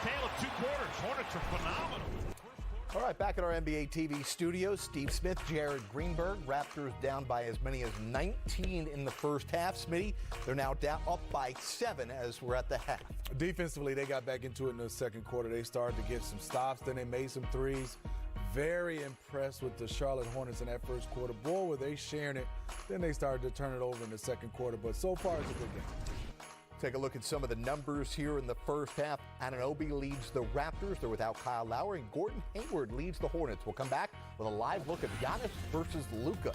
tale of 2 quarters. Hornets are phenomenal. All right, back at our NBA TV studios, Steve Smith, Jared Greenberg. Raptors down by as many as 19 in the first half. Smitty, they're now down up by 7 as we're at the half. Defensively, they got back into it in the second quarter. They started to get some stops, then they made some threes. Very impressed with the Charlotte Hornets in that first quarter. Boy, were they sharing it. Then they started to turn it over in the second quarter. But so far, it's a good game. Take a look at some of the numbers here in the first half. Anunoby leads the Raptors. They're without Kyle Lowry. And Gordon Hayward leads the Hornets. We'll come back with a live look at Giannis versus Luka.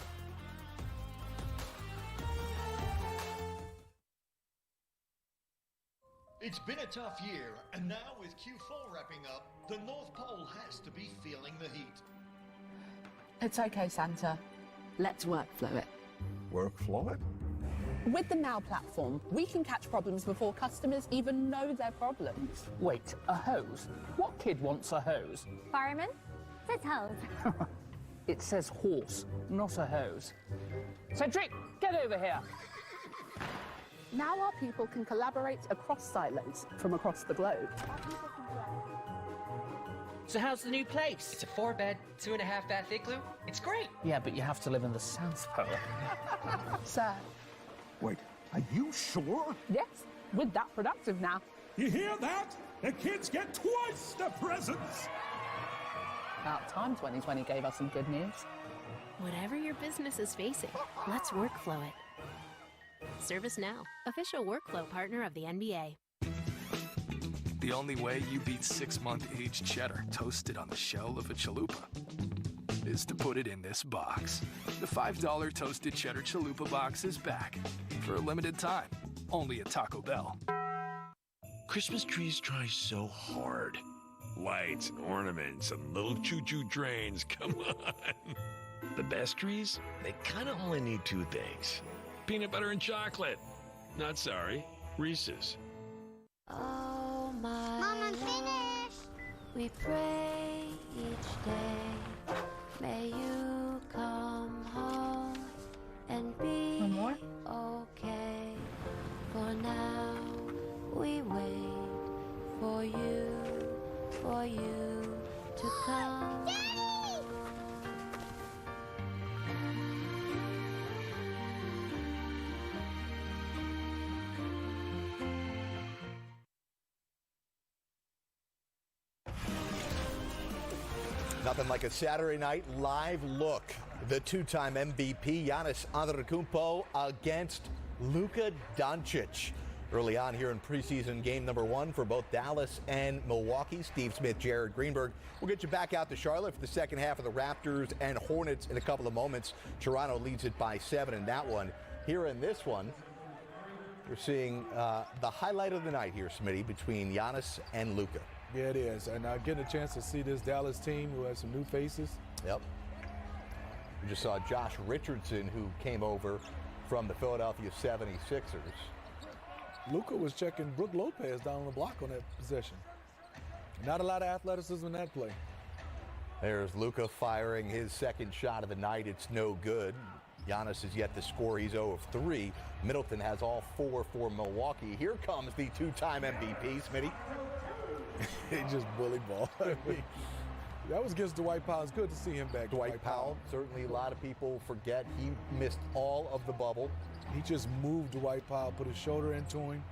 It's been a tough year, and now with Q4 wrapping up, the North Pole has to be feeling the heat. It's okay, Santa. Let's workflow it. Workflow it? With the Now platform, we can catch problems before customers even know they're problems. Wait, a hose? What kid wants a hose? Fireman? Says hose. It says horse, not a hose. Cedric, get over here. Now our people can collaborate across silos from across the globe. So how's the new place? It's a 4-bed, 2.5-bath igloo. It's great. Yeah, but you have to live in the South Pole. Sir. Wait, are you sure? Yes, we're that productive now. You hear that? The kids get twice the presents. About time 2020 gave us some good news. Whatever your business is facing, let's workflow it. ServiceNow, official workflow partner of the NBA. The only way you beat 6-month-aged cheddar toasted on the shell of a chalupa is to put it in this box. The $5 toasted cheddar chalupa box is back for a limited time, only at Taco Bell. Christmas trees try so hard. Lights and ornaments and little choo-choo trains, come on. The best trees, they kind of only need 2 things. Peanut butter and chocolate. Not sorry, Reese's. Oh my Mom, I'm finished. We pray each day. May you come home and be okay. For now, we wait for you to come. Daddy! Nothing like a Saturday night live look. The 2-time MVP, Giannis Antetokounmpo, against Luka Doncic. Early on here in preseason game number 1 for both Dallas and Milwaukee. Steve Smith, Jared Greenberg. We'll get you back out to Charlotte for the second half of the Raptors and Hornets in a couple of moments. Toronto leads it by 7 in that one. Here in this one, we're seeing the highlight of the night here, Smitty, between Giannis and Luka. Yeah, it is. And getting a chance to see this Dallas team who has some new faces. Yep. We just saw Josh Richardson, who came over from the Philadelphia 76ers. Luka was checking Brook Lopez down on the block on that possession. Not a lot of athleticism in that play. There's Luka firing his second shot of the night. It's no good. Giannis is yet to score. He's 0 of 3. Middleton has all 4 for Milwaukee. Here comes the 2-time MVP, Smitty. He just bullied ball. That was against Dwight Powell. It's good to see him back. Dwight Powell, certainly a lot of people forget he missed all of the bubble. He just moved Dwight Powell, put his shoulder into him,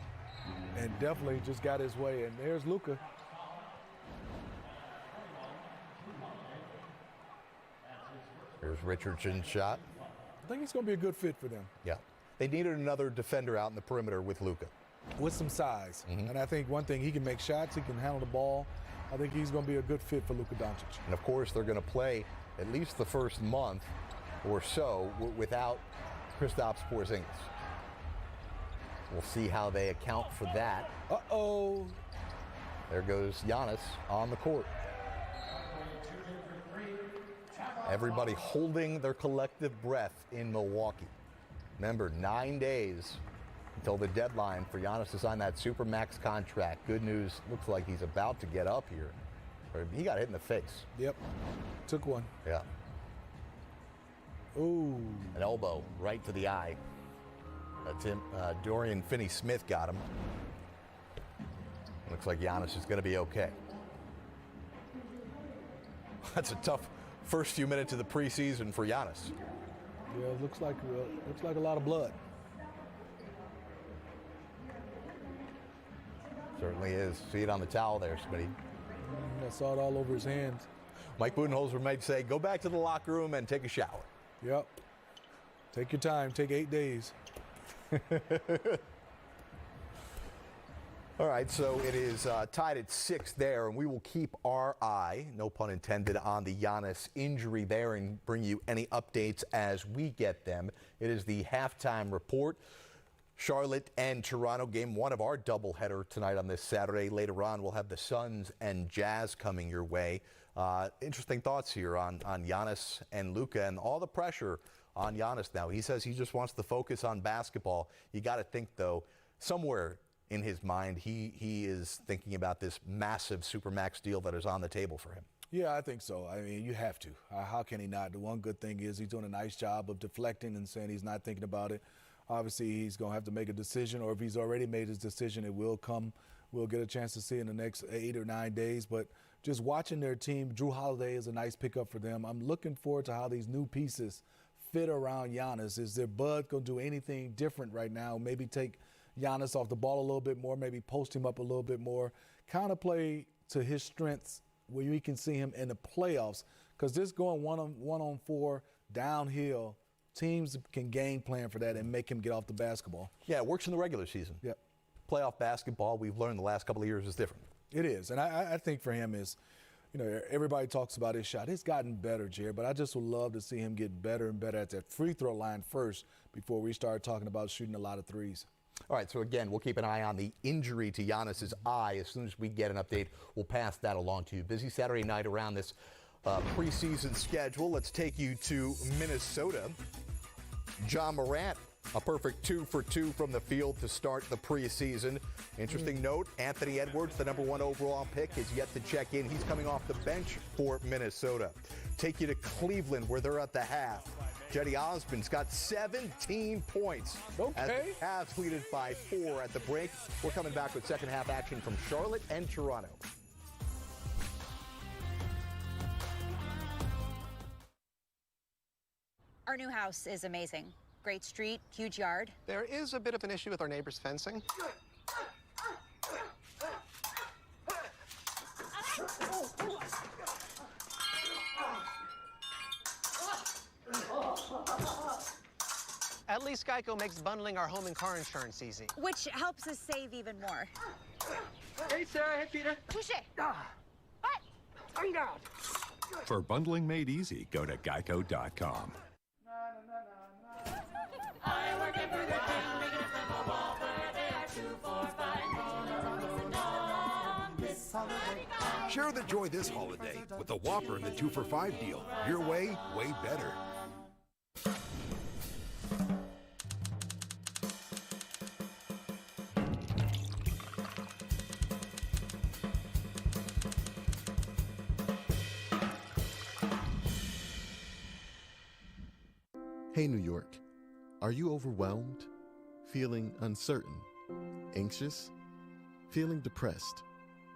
and definitely just got his way. And there's Luka. Here's Richardson's shot. I think it's going to be a good fit for them. Yeah. They needed another defender out in the perimeter with Luka. With some size. And I think one thing, he can make shots, he can handle the ball. I think he's going to be a good fit for Luka Doncic. And, of course, they're going to play at least the first month or so without Kristaps Porzingis. We'll see how they account for that. Uh-oh. There goes Giannis on the court. Everybody holding their collective breath in Milwaukee. Remember, 9 days until the deadline for Giannis to sign that Supermax contract. Good news, looks like he's about to get up here. He got hit in the face. Yep, took one. Yeah. Ooh. An elbow right to the eye. Dorian Finney-Smith got him. Looks like Giannis is going to be okay. That's a tough first few minutes of the preseason for Giannis. Yeah, it looks like a lot of blood. Certainly is. See it on the towel there, Smitty. I saw it all over his hands. Mike Budenholzer might say, go back to the locker room and take a shower. Yep. Take your time. Take 8 days. All right, so it is tied at 6 there, and we will keep our eye, no pun intended, on the Giannis injury there and bring you any updates as we get them. It is the halftime report. Charlotte and Toronto, game 1 of our doubleheader tonight on this Saturday. Later on, we'll have the Suns and Jazz coming your way. Interesting thoughts here on Giannis and Luka and all the pressure on Giannis now. He says he just wants to focus on basketball. You got to think, though, somewhere in his mind, he is thinking about this massive Supermax deal that is on the table for him. Yeah, I think so. I mean, you have to. How can he not? The one good thing is he's doing a nice job of deflecting and saying he's not thinking about it. Obviously, he's going to have to make a decision, or if he's already made his decision, it will come. We'll get a chance to see it in the next 8 or 9 days. But just watching their team, Jrue Holiday is a nice pickup for them. I'm looking forward to how these new pieces fit around Giannis. Is their Bud going to do anything different right now? Maybe take Giannis off the ball a little bit more, maybe post him up a little bit more, kind of play to his strengths where we can see him in the playoffs. Because this going one on 4 downhill, teams can game plan for that and make him get off the basketball. Yeah, it works in the regular season. Yep. Playoff basketball, we've learned the last couple of years, is different. It is, and I think for him is, you know, everybody talks about his shot. It's gotten better, Jared, but I just would love to see him get better and better at that free throw line first before we start talking about shooting a lot of threes. All right, so again, we'll keep an eye on the injury to Giannis's eye. As soon as we get an update, we'll pass that along to you. Busy Saturday night around this preseason schedule. Let's take you to Minnesota. Ja Morant, a perfect 2 for 2 from the field to start the preseason. Interesting note, Anthony Edwards, the #1 overall pick, is yet to check in. He's coming off the bench for Minnesota. Take you to Cleveland, where they're at the half. Jetty Osman's got 17 points as the Cavs leaded by 4 at the break. We're coming back with second half action from Charlotte and Toronto. Our new house is amazing. Great street, huge yard. There is a bit of an issue with our neighbor's fencing. At least Geico makes bundling our home and car insurance easy. Which helps us save even more. Hey, Sarah. Hey, Peter. Touche. What? Find out. For bundling made easy, go to geico.com. I work at Burger King, making a simple Whopper. They are 2 for $5 this holiday. Share the joy this holiday with the Whopper and the 2 for $5 deal. Your way better. Hey, New York. Are you overwhelmed? Feeling uncertain? Anxious? Feeling depressed?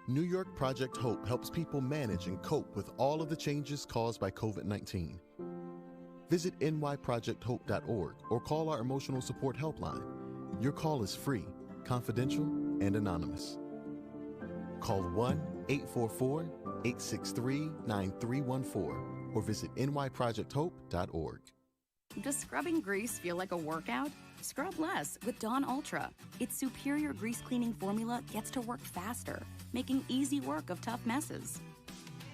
New York Project Hope helps people manage and cope with all of the changes caused by COVID-19. Visit nyprojecthope.org or call our emotional support helpline. Your call is free, confidential, and anonymous. Call 1-844-863-9314 or visit nyprojecthope.org. Does scrubbing grease feel like a workout? Scrub less with Dawn Ultra. Its superior grease cleaning formula gets to work faster, making easy work of tough messes.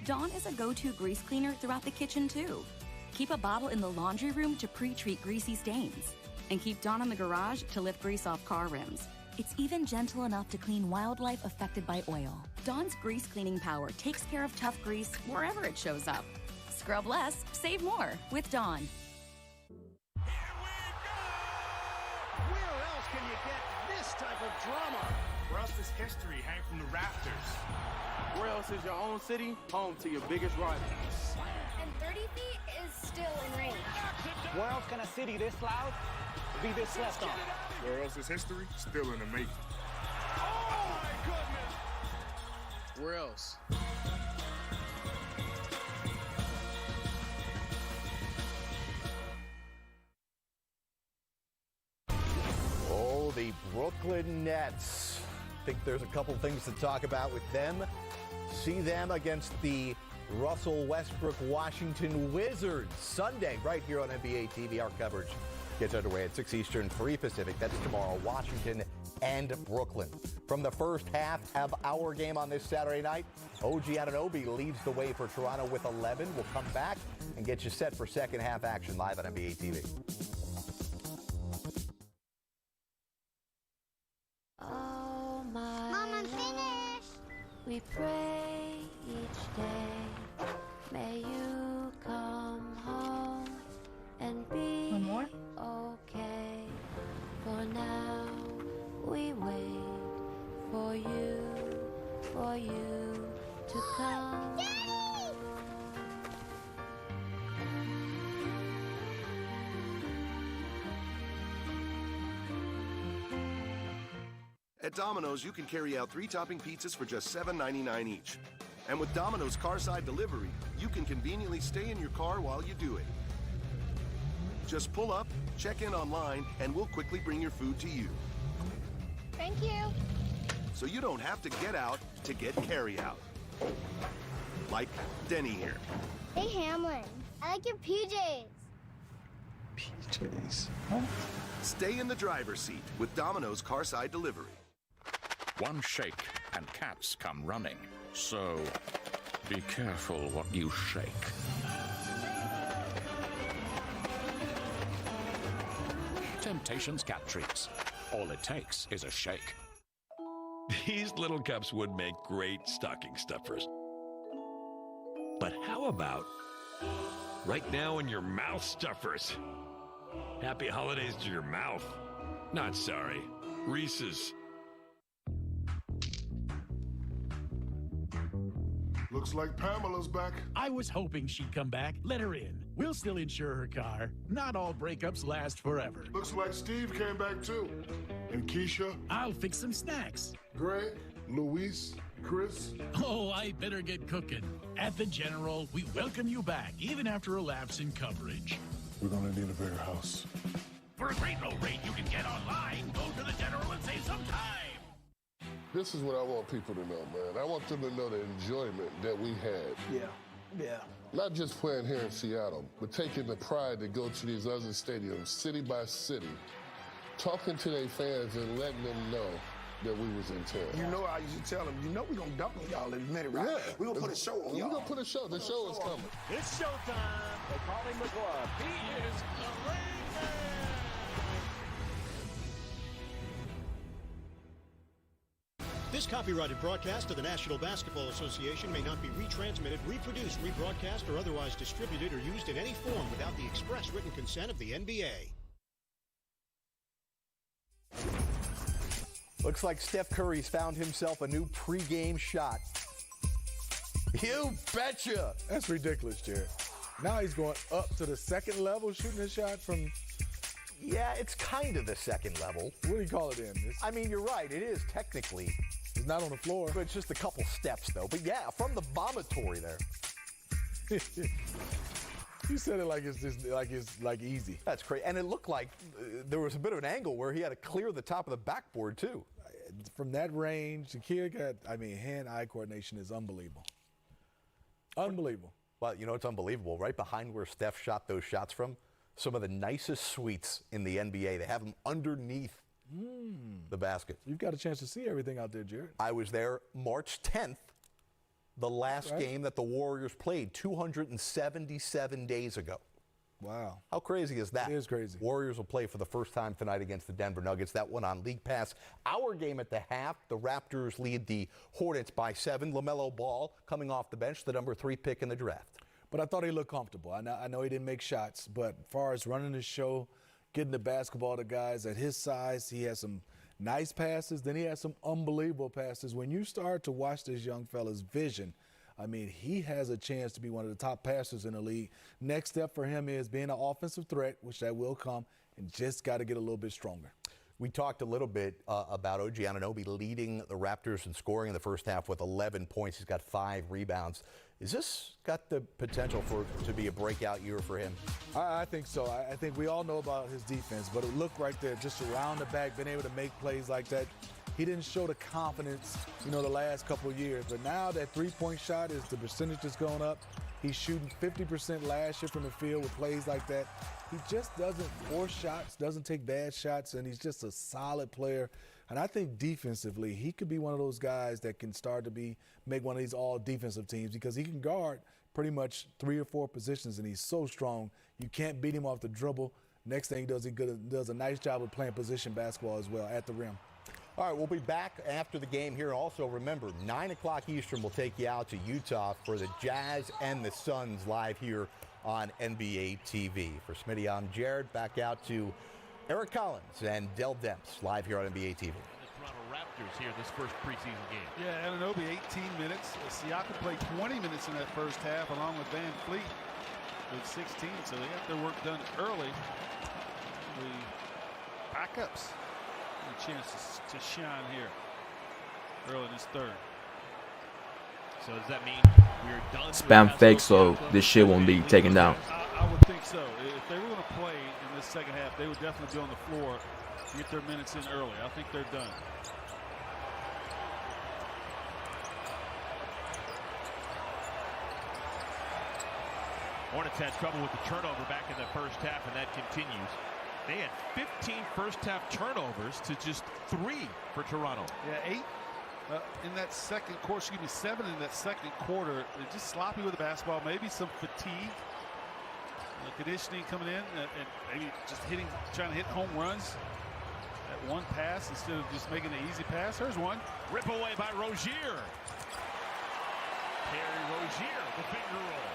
Dawn is a go-to grease cleaner throughout the kitchen, too. Keep a bottle in the laundry room to pre-treat greasy stains. and keep Dawn in the garage to lift grease off car rims. It's even gentle enough to clean wildlife affected by oil. Dawn's grease cleaning power takes care of tough grease wherever it shows up. Scrub less, save more with Dawn. Where else can you get this type of drama? Where else does history hang from the rafters? Where else is your own city home to your biggest rivals? And 30 feet is still in range. Where else can a city this loud be this slept on? Where else is history still in the making? Oh my goodness! Where else? Oh, the Brooklyn Nets. I think there's a couple things to talk about with them. See them against the Russell Westbrook Washington Wizards Sunday right here on NBA TV. Our coverage gets underway at 6 Eastern, 3 Pacific. That's tomorrow, Washington and Brooklyn. From the first half of our game on this Saturday night, OG Anunoby leads the way for Toronto with 11. We'll come back and get you set for second half action live on NBA TV. Oh my Mom, I'm finished. We pray each day. May you come home and be okay. For now, we wait for you to come. Daddy! At Domino's, you can carry out 3-topping pizzas for just $7.99 each. And with Domino's Carside Delivery, you can conveniently stay in your car while you do it. Just pull up, check in online, and we'll quickly bring your food to you. Thank you. So you don't have to get out to get carry-out. Like Denny here. Hey, Hamlin. I like your PJs. PJs? Stay in the driver's seat with Domino's Carside Delivery. One shake and cats come running. So be careful what you shake. Temptations cat treats. All it takes is a shake. These little cups would make great stocking stuffers. But how about right now in your mouth stuffers? Happy holidays to your mouth. Not sorry. Reese's. Looks like Pamela's back. I was hoping she'd come back. Let her in. We'll still insure her car. Not all breakups last forever. Looks like Steve came back too. And Keisha? I'll fix some snacks. Greg? Luis? Chris? Oh, I better get cooking. At the General, we welcome you back, even after a lapse in coverage. We're gonna need a bigger house. For a great low rate you can get online, go to the General and save some time. This is what I want people to know, man. I want them to know the enjoyment that we had. Yeah. Not just playing here in Seattle, but taking the pride to go to these other stadiums, city by city, talking to their fans and letting them know that we was in town. You know, I used to tell them, you know we gonna dump on y'all in a minute, right? Yeah. We gonna put a show on y'all. We gonna put a show. The show is coming. It's showtime. They call him the Glove. He is the Rain Man. This copyrighted broadcast of the National Basketball Association may not be retransmitted, reproduced, rebroadcast, or otherwise distributed or used in any form without the express written consent of the NBA. Looks like Steph Curry's found himself a new pregame shot. You betcha! That's ridiculous, Jared. Now he's going up to the second level, shooting a shot from... Yeah, it's kind of the second level. What do you call it then? I mean, you're right. It is technically. It's not on the floor. But it's just a couple steps, though. But yeah, from the vomitory there. You said it like it's just like easy. That's crazy. And it looked like there was a bit of an angle where he had to clear the top of the backboard, too. From that range, the kid got, hand-eye coordination is unbelievable. Unbelievable. Well, you know, it's unbelievable. Right behind where Steph shot those shots from, some of the nicest suites in the NBA. They have them underneath the basket. You've got a chance to see everything out there, Jared. I was there March 10th, the last game that the Warriors played 277 days ago. Wow. How crazy is that? It is crazy. Warriors will play for the first time tonight against the Denver Nuggets. That one on League Pass. Our game at the half, the Raptors lead the Hornets by 7. LaMelo Ball coming off the bench, the number 3 pick in the draft. But I thought he looked comfortable. I know he didn't make shots, but as far as running the show, getting the basketball to guys at his size, he has some nice passes. Then he has some unbelievable passes. When you start to watch this young fella's vision, I mean, he has a chance to be one of the top passers in the league. Next step for him is being an offensive threat, which that will come, and just got to get a little bit stronger. We talked a little bit about OG Anunoby leading the Raptors in scoring in the first half with 11 points. He's got 5 rebounds. Is this got the potential to be a breakout year for him? I think so. I think we all know about his defense, but it looked right there, just around the back, being able to make plays like that. He didn't show the confidence, the last couple of years. But now that three-point shot the percentage is going up. He's shooting 50% last year from the field with plays like that. He just doesn't force shots, doesn't take bad shots, and he's just a solid player. And I think defensively, he could be one of those guys that can start to make one of these all-defensive teams because he can guard pretty much 3 or 4 positions, and he's so strong. You can't beat him off the dribble. Next thing he does a nice job of playing position basketball as well at the rim. All right, we'll be back after the game here. Also, remember, 9 o'clock Eastern, we'll take you out to Utah for the Jazz and the Suns live here on NBA TV. For Smitty, I'm Jared. Back out to Eric Collins and Dell Demps live here on NBA TV. The Toronto Raptors here this first preseason game. Yeah, Anunoby 18 minutes. Siakam played 20 minutes in that first half along with Van Fleet with 16. So they got their work done early. The backups a chance to shine here early in this third. So does that mean we're done? Spam fake, so this shit won't be taken down. I would think so. If they were going to play in this second half, they would definitely be on the floor to get their minutes in early. I think they're done. Hornets had trouble with the turnover back in the first half, and that continues. They had 15 first-half turnovers to just 3 for Toronto. Yeah, 8 in that second quarter. 7 in that second quarter. They're just sloppy with the basketball. Maybe some fatigue, conditioning coming in, and maybe just trying to hit home runs. That one pass instead of just making an easy pass. There's one. Rip away by Rozier. Terry Rozier, the finger roll.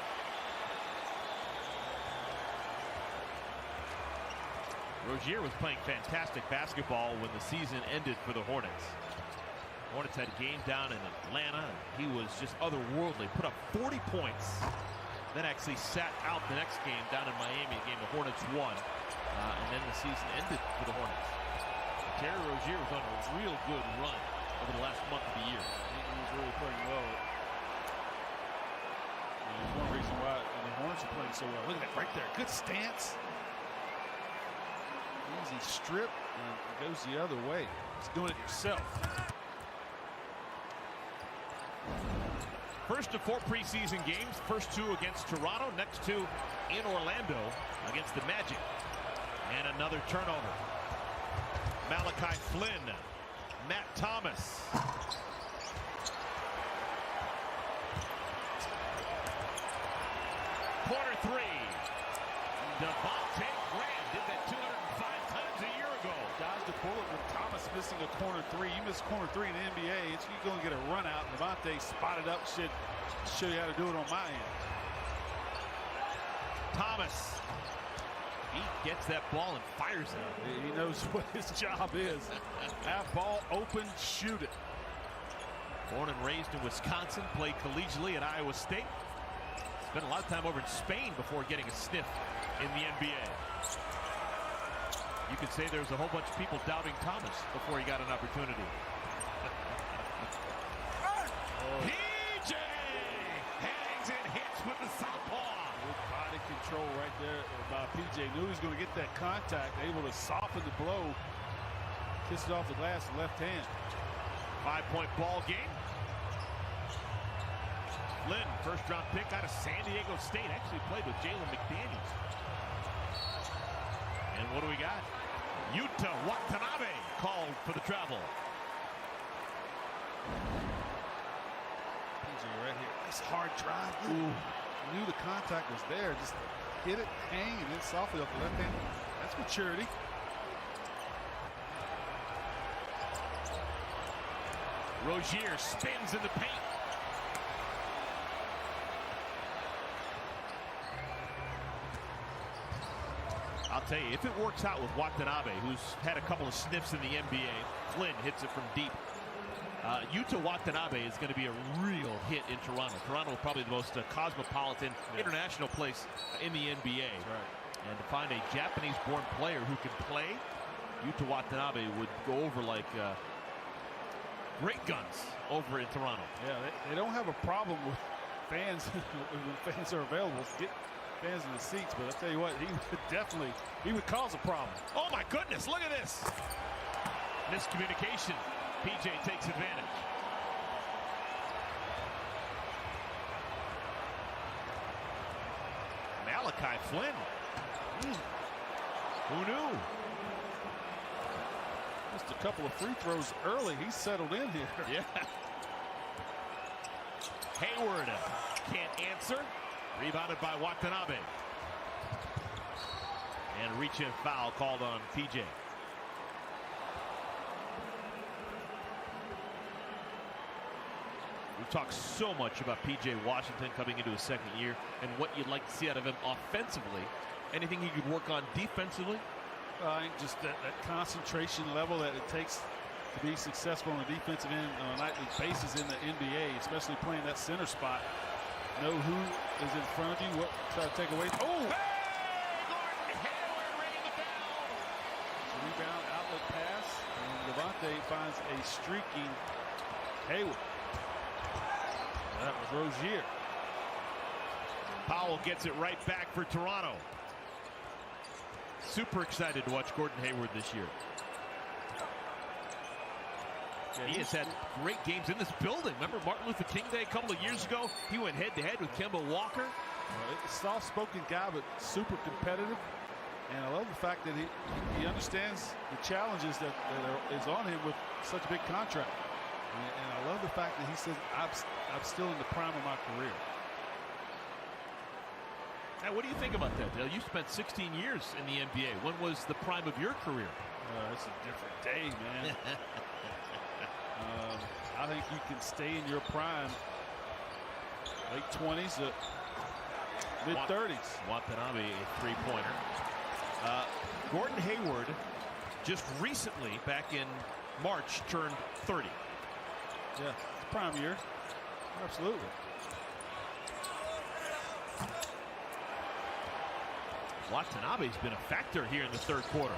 Rozier was playing fantastic basketball when the season ended for the Hornets. Hornets had a game down in Atlanta. He was just otherworldly. Put up 40 points. Then actually sat out the next game down in Miami, a game the Hornets won. And then the season ended for the Hornets. Terry Rozier was on a real good run over the last month of the year. He was really playing well. There's one reason why the Hornets are playing so well. Look at that right there. Good stance. Easy strip, and it goes the other way. Just doing it yourself. First of 4 preseason games. First 2 against Toronto. Next 2 in Orlando against the Magic. And another turnover. Malachi Flynn. Matt Thomas. Corner 3. Devontae Graham did that 205 times a year ago. Dodged the bullet with Thomas missing a corner 3. You miss corner 3 in the NBA, you're going to get a run out. Devontae spotted up, should show you how to do it on my end. Thomas. He gets that ball and fires it. He knows what his job is. Have ball open, shoot it. Born and raised in Wisconsin, played collegiately at Iowa State. Spent a lot of time over in Spain before getting a sniff in the NBA. You could say there's a whole bunch of people doubting Thomas before he got an opportunity. PJ hangs and hits with the southpaw. Good body control right there by PJ. Knew he was going to get that contact, able to soften the blow. Kiss it off the glass with left hand. 5-point ball game. Flynn, first-round pick out of San Diego State, actually played with Jalen McDaniels. And what do we got? Yuta Watanabe called for the travel. PJ right here. Nice hard drive. Ooh. Knew the contact was there. Just hit it, hang, and then softly off the left hand. That's maturity. Rozier spins in the paint. I'll tell you, if it works out with Watanabe, who's had a couple of sniffs in the NBA, Flynn hits it from deep. Yuta Watanabe is going to be a real hit in Toronto. Toronto probably the most cosmopolitan international place in the NBA. Right. And to find a Japanese-born player who can play, Yuta Watanabe would go over like great guns over in Toronto. Yeah, they don't have a problem with fans when fans are available. Get fans in the seats, but I'll tell you what, he would cause a problem. Oh my goodness, look at this. Miscommunication. PJ takes advantage. Malachi Flynn. Who knew? Just a couple of free throws early. He's settled in here. Yeah. Hayward can't answer. Rebounded by Watanabe. And reach-in foul called on PJ. We've talked so much about PJ Washington coming into his second year and what you'd like to see out of him offensively. Anything he could work on defensively? I think just that concentration level that it takes to be successful on the defensive end on a nightly basis in the NBA, especially playing that center spot. Know who is in front of you, what try to take away. Oh! Hey, Gordon Hayward ringing it down. Rebound, outlet pass, and Levante finds a streaking Hayward. That was Rozier. Powell gets it right back for Toronto. Super excited to watch Gordon Hayward this year. Yeah, he has had great games in this building. Remember Martin Luther King Day a couple of years ago? He went head-to-head with Kemba Walker. Soft-spoken guy, but super competitive. And I love the fact that he understands the challenges that is on him with such a big contract. And I love the fact that he says, I'm still in the prime of my career. Now, what do you think about that, Dale? You spent 16 years in the NBA. When was the prime of your career? It's a different day, man. I think you can stay in your prime, late 20s to mid-30s. Watanabe, a three-pointer. Gordon Hayward just recently, back in March, turned 30. Yeah, it's prime year. Absolutely. Watanabe's been a factor here in the third quarter.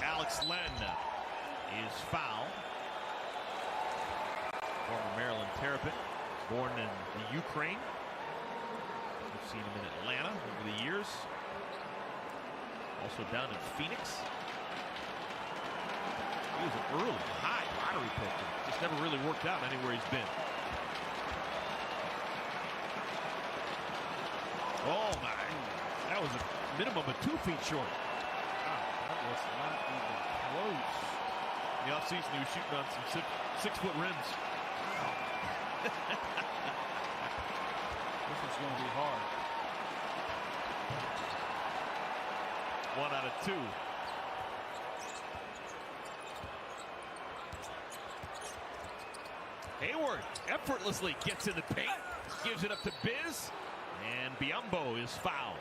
Alex Len is fouled. Former Maryland Terrapin, born in the Ukraine. We've seen him in Atlanta over the years. Also down in Phoenix. He was an early, high lottery pick. Just never really worked out anywhere he's been. Oh my, that was a minimum of 2 feet short. Wow, that was not even close. In the offseason, he was shooting on some 6-foot rims. This is going to be hard. 1 out of 2. Hayward effortlessly gets in the paint, gives it up to Biz, and Biyombo is fouled.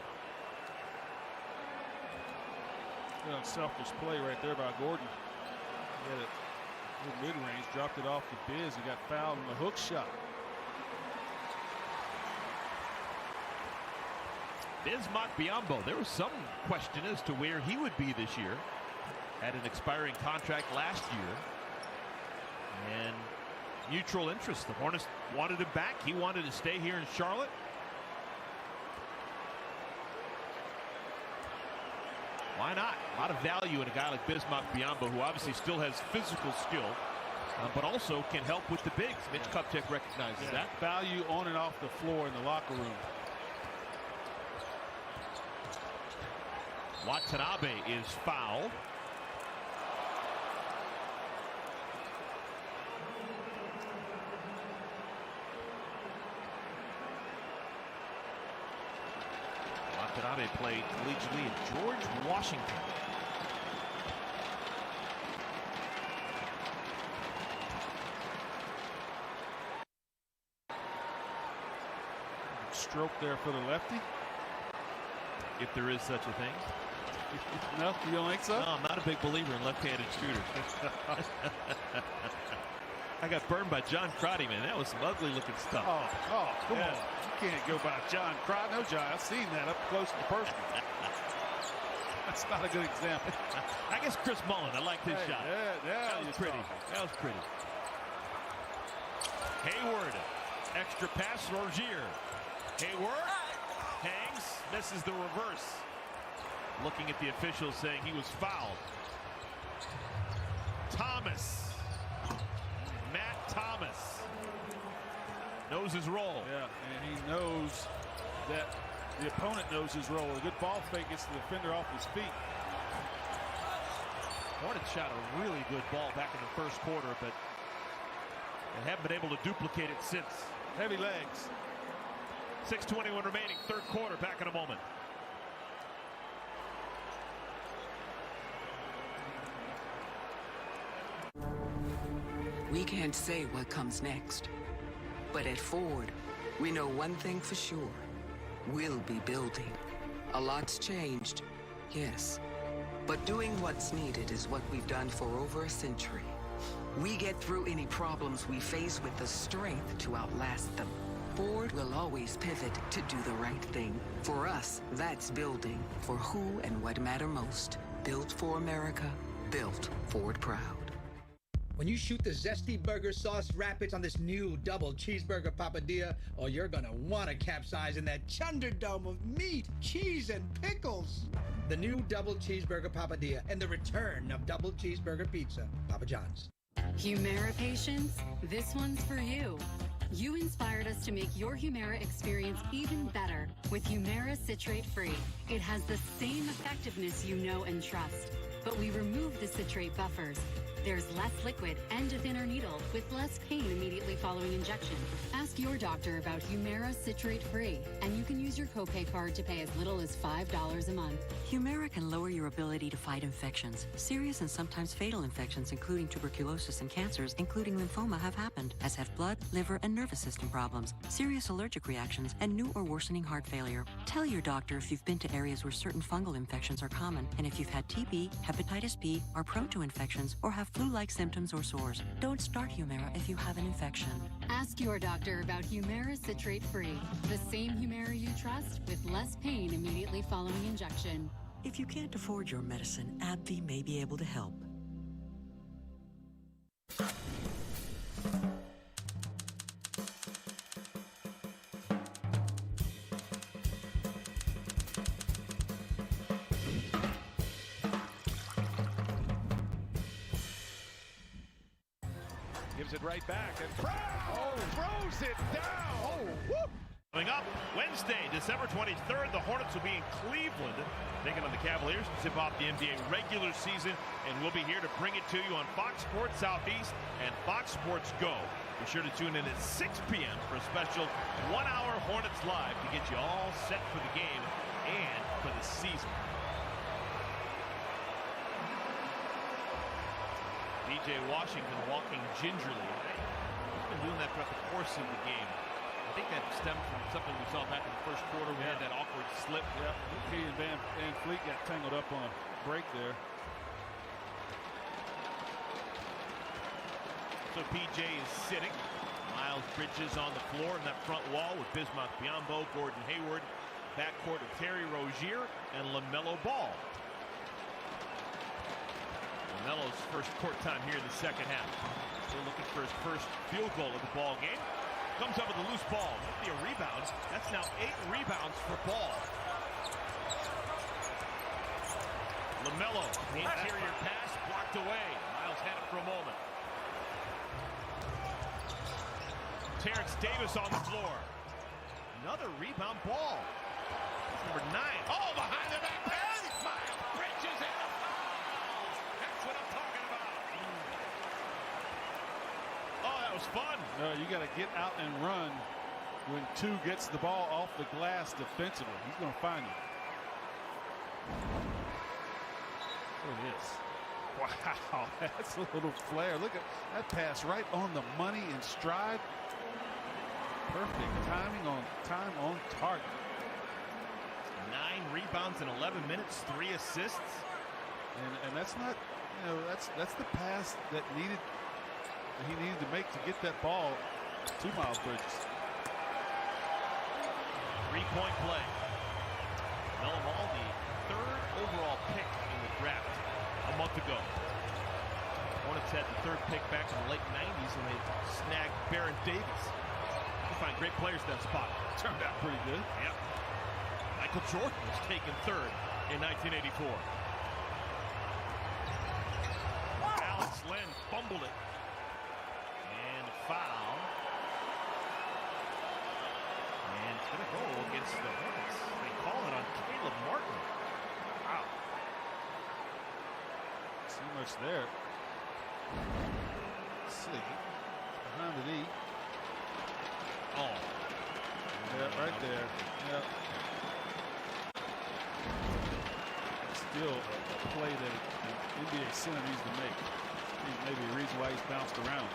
Selfish play right there by Gordon. He had it mid-range, dropped it off to Biz, and got fouled on the hook shot. Bismack Biyombo, there was some question as to where he would be this year. Had an expiring contract last year. And mutual interest. The Hornets wanted him back. He wanted to stay here in Charlotte. Why not? A lot of value in a guy like Bismack Biyombo, who obviously still has physical skill, but also can help with the bigs. Mitch Kupchak recognizes that. Value on and off the floor in the locker room. Watanabe is fouled. Watanabe played collegiately at George Washington. Stroke there for the lefty. If there is such a thing. No, you don't think so? No, I'm not a big believer in left-handed shooters. I got burned by John Crotty, man. That was some ugly-looking stuff. Oh, come on. You can't go by John Crotty. No, John, I've seen that up close and personal. That's not a good example. I guess Chris Mullen, I liked his shot. Yeah, that was pretty. That was pretty. Hayward, extra pass, Rozier. Hayward hangs, misses the reverse. Looking at the officials saying he was fouled. Thomas. Matt Thomas knows his role. Yeah, and he knows that the opponent knows his role. A good ball fake gets the defender off his feet. Hornets shot a really good ball back in the first quarter, but they haven't been able to duplicate it since. Heavy legs. 6:21 remaining, third quarter. Back in a moment. We can't say what comes next. But at Ford, we know one thing for sure. We'll be building. A lot's changed, yes. But doing what's needed is what we've done for over a century. We get through any problems we face with the strength to outlast them. Ford will always pivot to do the right thing. For us, that's building for who and what matter most. Built for America, built Ford proud. When you shoot the Zesty Burger Sauce Rapids on this new double cheeseburger papadilla, oh, you're gonna want to capsize in that chunderdome of meat, cheese, and pickles. The new double cheeseburger papadilla and the return of double cheeseburger pizza. Papa John's. Humira patients, this one's for you. You inspired us to make your Humira experience even better with Humira Citrate Free. It has the same effectiveness you know and trust, but we remove the citrate buffers. There's less liquid and a thinner needle with less pain immediately following injection. Ask your doctor about Humira Citrate Free, and you can use your copay card to pay as little as $5 a month. Humira can lower your ability to fight infections. Serious and sometimes fatal infections, including tuberculosis and cancers, including lymphoma, have happened, as have blood, liver, and nervous system problems, serious allergic reactions, and new or worsening heart failure. Tell your doctor if you've been to areas where certain fungal infections are common, and if you've had TB, hepatitis B, are prone to infections, or have flu-like symptoms or sores. Don't start Humira if you have an infection. Ask your doctor about Humira Citrate Free, the same Humira you trust with less pain immediately following injection. If you can't afford your medicine, AbbVie may be able to help. Gives it right back, and throws it down. Coming up Wednesday, December 23rd, the Hornets will be in Cleveland, taking on the Cavaliers to tip off the NBA regular season, and we'll be here to bring it to you on Fox Sports Southeast and Fox Sports Go. Be sure to tune in at 6 p.m. for a special 1-hour Hornets Live to get you all set for the game and for the season. DJ Washington walking gingerly. He's been doing that throughout the course of the game. I think that stemmed from something we saw back in the first quarter. We had that awkward slip. Yeah, he and Van Fleet got tangled up on a break there. So PJ is sitting. Miles Bridges on the floor in that front wall with Bismack Biyombo, Gordon Hayward, backcourt of Terry Rozier and LaMelo Ball. LaMelo's first court time here in the second half. Still looking for his first field goal of the ball game. Comes up with a loose ball. Might be a rebound. That's now 8 rebounds for Ball. LaMelo, the interior pass blocked away. Miles had it for a moment. Terrence Davis on the floor. Another rebound. Ball. That's number 9. Oh, behind the back pass. Miles Bridges and a foul. That's what I'm talking about. Oh, that was fun. You got to get out and run when 2 gets the ball off the glass defensively. He's going to find you. Look at this. Wow, that's a little flare. Look at that pass right on the money in stride. Perfect timing on time on target. 9 rebounds in 11 minutes, 3 assists. And that's not, you know, that's the pass that he needed to make to get that ball to Miles Bridges. 3-point play. Melo Ball, the 3rd overall pick in the draft a month ago. Hornets had the 3rd pick back in the late 90s, and they snagged Baron Davis. You find great players in that spot. Turned out pretty good. Yep. Michael Jordan was taken 3rd in 1984. Alex Len fumbled it. And foul. And it's going to go against the Hornets. They call it on Caleb Martin. Wow. See much there. Let's see. Behind the knee. Oh. Yeah, right there. Yeah. Still a play that the NBA center needs to make. Maybe a reason why he's bounced around.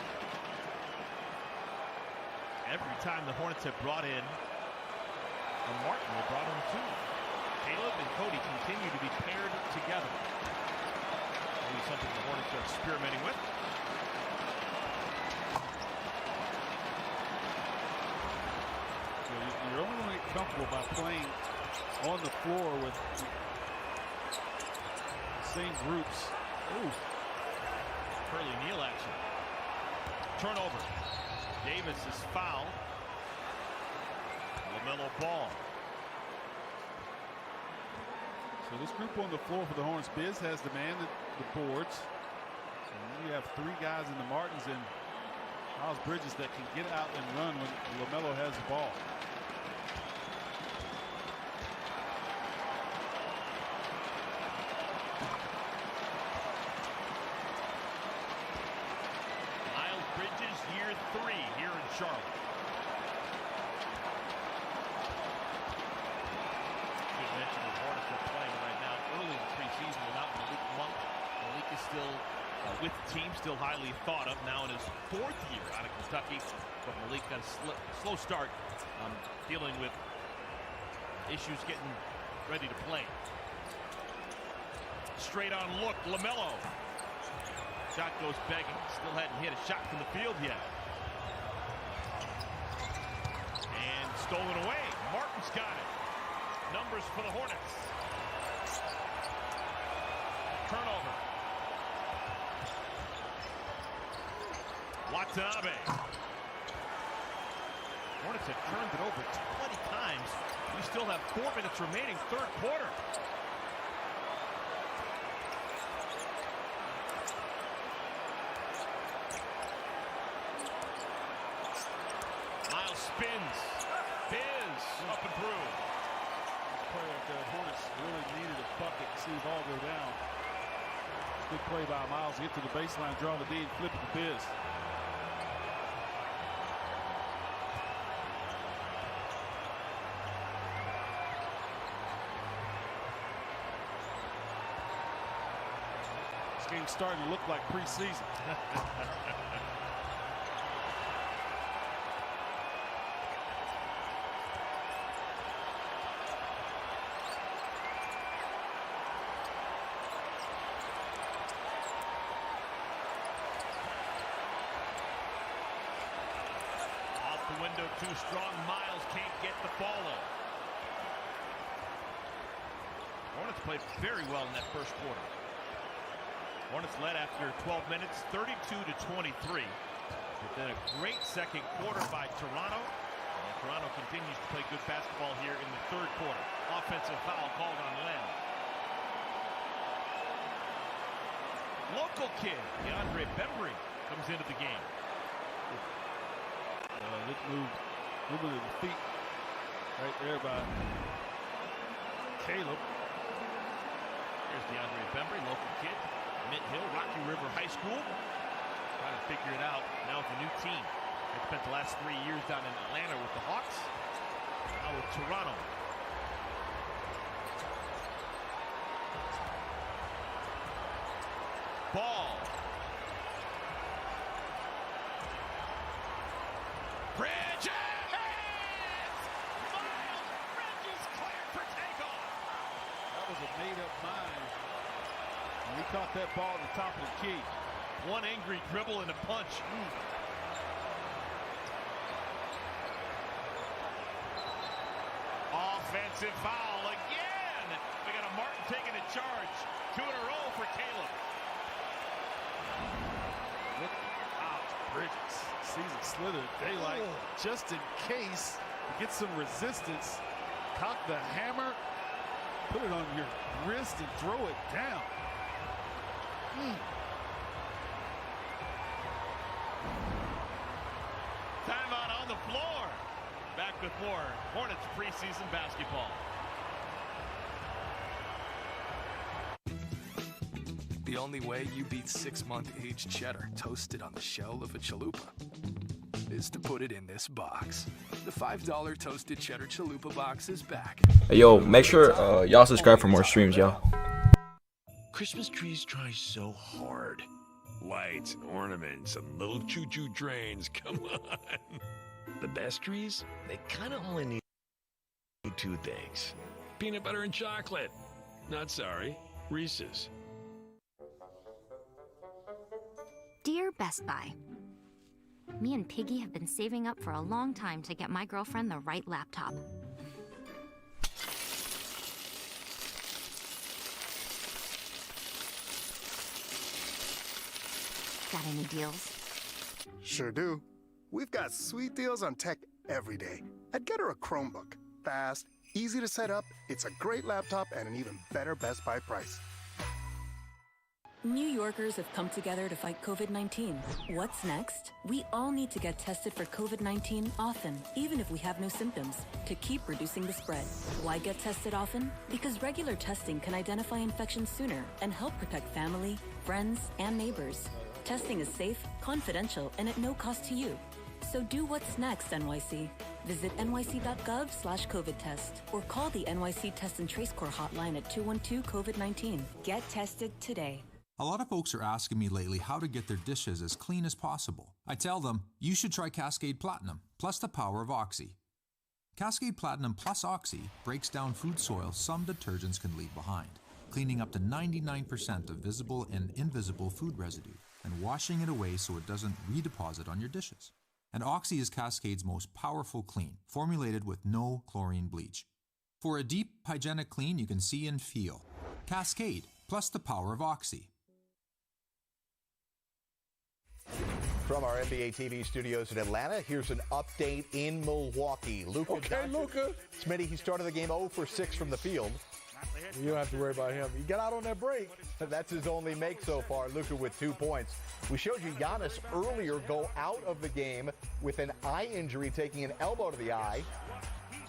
Every time the Hornets have brought in a Martin, they brought in 2. Caleb and Cody continue to be paired together. Maybe something the Hornets are experimenting with. So you're only going to get comfortable by playing on the floor with the same groups. Ooh. Curly Neal action. Turnover. Davis is fouled. LaMelo Ball. So this group on the floor for the Hornets, Biz has demanded the boards. And you have 3 guys in the Martins and Miles Bridges that can get out and run when LaMelo has the ball. Miles Bridges, year 3 here in Charlotte. Should mention the Hornets are playing right now early in the preseason without Malik Monk. Malik is still with the team, still highly thought of, now in his 4th year out of Kentucky. But Malik got a slow start, dealing with issues getting ready to play. Straight on look, LaMelo. Shot goes begging. Still hadn't hit a shot from the field yet. And stolen away. Martin's got it. Numbers for the Hornets. Turnover. Watanabe. Hornets have turned it over 20 times. We still have 4 minutes remaining, 3rd quarter. Miles spins. Biz up and through. This play right there, Hornets really needed a bucket to see the ball go down. Good play by Miles to get to the baseline, draw the D, and flip it to Biz. This game's starting to look like preseason. Window too strong. Miles can't get the ball up. Hornets played very well in that 1st quarter. Hornets led after 12 minutes, 32-23. But then a great 2nd quarter by Toronto. And Toronto continues to play good basketball here in the 3rd quarter. Offensive foul called on Len. Local kid, DeAndre Bembry, comes into the game. Good move, movement of the feet right there by Caleb. Here's DeAndre Bembry, local kid, Mint Hill, Rocky River High School. Trying to figure it out now with a new team. They spent the last 3 years down in Atlanta with the Hawks. Now with Toronto. Bridges! Miles Bridges cleared for takeoff. That was a made-up mind. And he caught that ball at the top of the key. One angry dribble and a punch. Offensive foul again. We got a Martin taking a charge. 2 in a row for Caleb. Look out, Bridges. Sees a slither of daylight just in case to get some resistance. Cock the hammer, put it on your wrist and throw it down. Timeout on the floor. Back with more Hornets preseason basketball. The only way you beat 6-month aged cheddar toasted on the shell of a chalupa is to put it in this box. The $5 toasted cheddar chalupa box is back. Hey, yo, make sure y'all subscribe for more streams, y'all. Christmas trees try so hard. Lights and ornaments and little choo-choo trains, come on. The best trees, they kind of only need 2 things. Peanut butter and chocolate. Not sorry, Reese's. Dear Best Buy, me and Piggy have been saving up for a long time to get my girlfriend the right laptop. Got any deals? Sure do. We've got sweet deals on tech every day. I'd get her a Chromebook. Fast, easy to set up, it's a great laptop and an even better Best Buy price. New Yorkers have come together to fight COVID-19. What's next? We all need to get tested for COVID-19 often, even if we have no symptoms, to keep reducing the spread. Why get tested often? Because regular testing can identify infections sooner and help protect family, friends, and neighbors. Testing is safe, confidential, and at no cost to you. So do what's next, NYC. Visit nyc.gov/COVID test or call the NYC Test and Trace Corps hotline at 212-COVID-19. Get tested today. A lot of folks are asking me lately how to get their dishes as clean as possible. I tell them, you should try Cascade Platinum, plus the power of Oxy. Cascade Platinum plus Oxy breaks down food soil some detergents can leave behind, cleaning up to 99% of visible and invisible food residue, and washing it away so it doesn't redeposit on your dishes. And Oxy is Cascade's most powerful clean, formulated with no chlorine bleach. For a deep, hygienic clean you can see and feel. Cascade, plus the power of Oxy. From our NBA TV studios in Atlanta, here's an update in Milwaukee. Luka Doncic. Smitty, he started the game 0 for 6 from the field. You don't have to worry about him. He got out on that break. That's his only make so far. Luka with 2 points. We showed you Giannis earlier go out of the game with an eye injury, taking an elbow to the eye.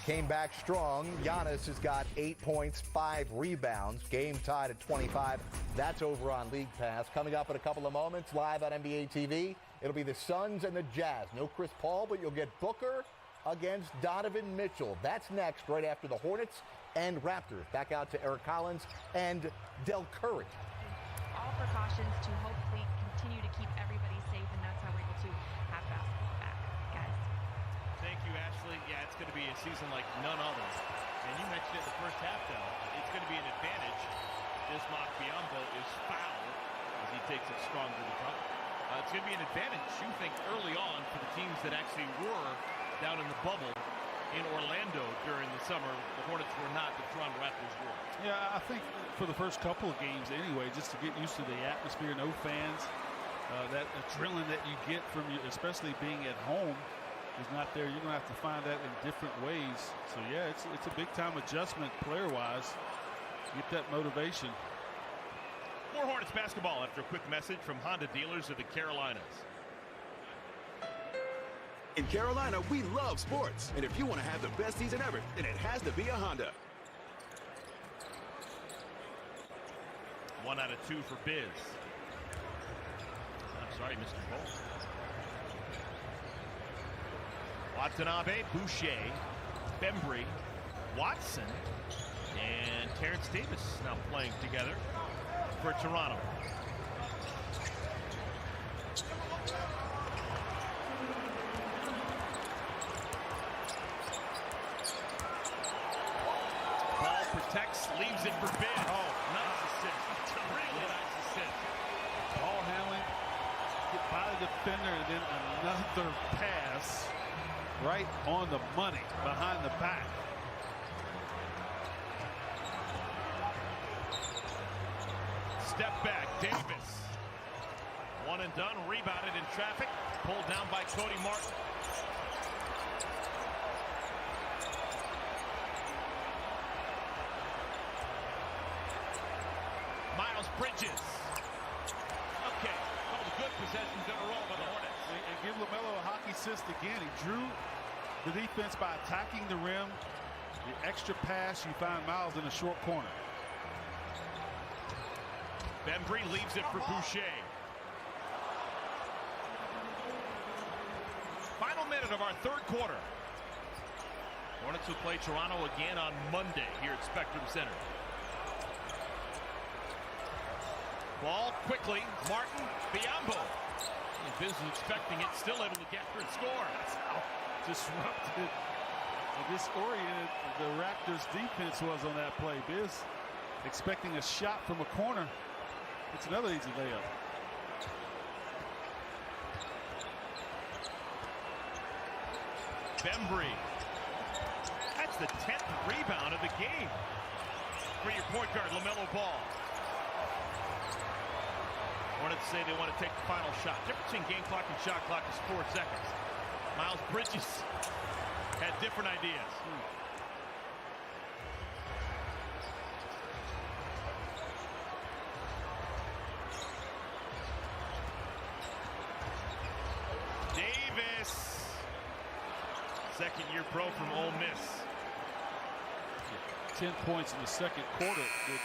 Came back strong. Giannis has got 8 points, 5 rebounds. Game tied at 25. That's over on League Pass. Coming up in a couple of moments, live on NBA TV, it'll be the Suns and the Jazz. No Chris Paul, but you'll get Booker against Donovan Mitchell. That's next, right after the Hornets and Raptors. Back out to Eric Collins and Del Curry. All precautions to hopefully continue to keep everybody safe, and that's how we're able to have basketball back, guys. Thank you, Ashley. Yeah, it's going to be a season like none other. And you mentioned it in the first half, though. It's going to be an advantage. Bismack Biyombo is fouled as he takes it strong to the cup. It's going to be an advantage, you think, early on for the teams that actually were down in the bubble in Orlando during the summer. The Hornets were not, the Toronto Raptors were. Yeah, I think for the first couple of games anyway, just to get used to the atmosphere, no fans, that adrenaline that you get from you, especially being at home, is not there. You're going to have to find that in different ways. So, yeah, it's a big-time adjustment player-wise. Get that motivation. More Hornets basketball after a quick message from Honda dealers of the Carolinas. In Carolina, we love sports. And if you want to have the best season ever, then it has to be a Honda. 1 out of 2 for Biz. I'm sorry, Mr. Cole. Watanabe, Boucher, Bembry, Watson, and Terrence Davis now playing together for Toronto. Tex leaves it for Ben. Oh, nice assist. Really nice assist. Ball handling, get by the defender, and then another pass right on the money behind the back. Step back, Davis. One and done, rebounded in traffic, pulled down by Cody Martin. Miles Bridges. Okay, couple of good possessions in a row by the Hornets. And give LaMelo a hockey assist again. He drew the defense by attacking the rim. The extra pass, you find Miles in a short corner. Bembry leaves it for Boucher. Final minute of our third quarter. Hornets will play Toronto again on Monday here at Spectrum Center. Ball quickly, Martin, Biyombo. Biz was expecting it, still able to get through and score. That's how disrupted and disoriented the Raptors defense was on that play. Biz expecting a shot from a corner. It's another easy layup. Bembry. That's the 10th rebound of the game for your point guard, LaMelo Ball. Hornets say they want to take the final shot. Difference between game clock and shot clock is 4 seconds. Miles Bridges had different ideas. Davis. Second-year pro from Ole Miss. 10 points in the second quarter with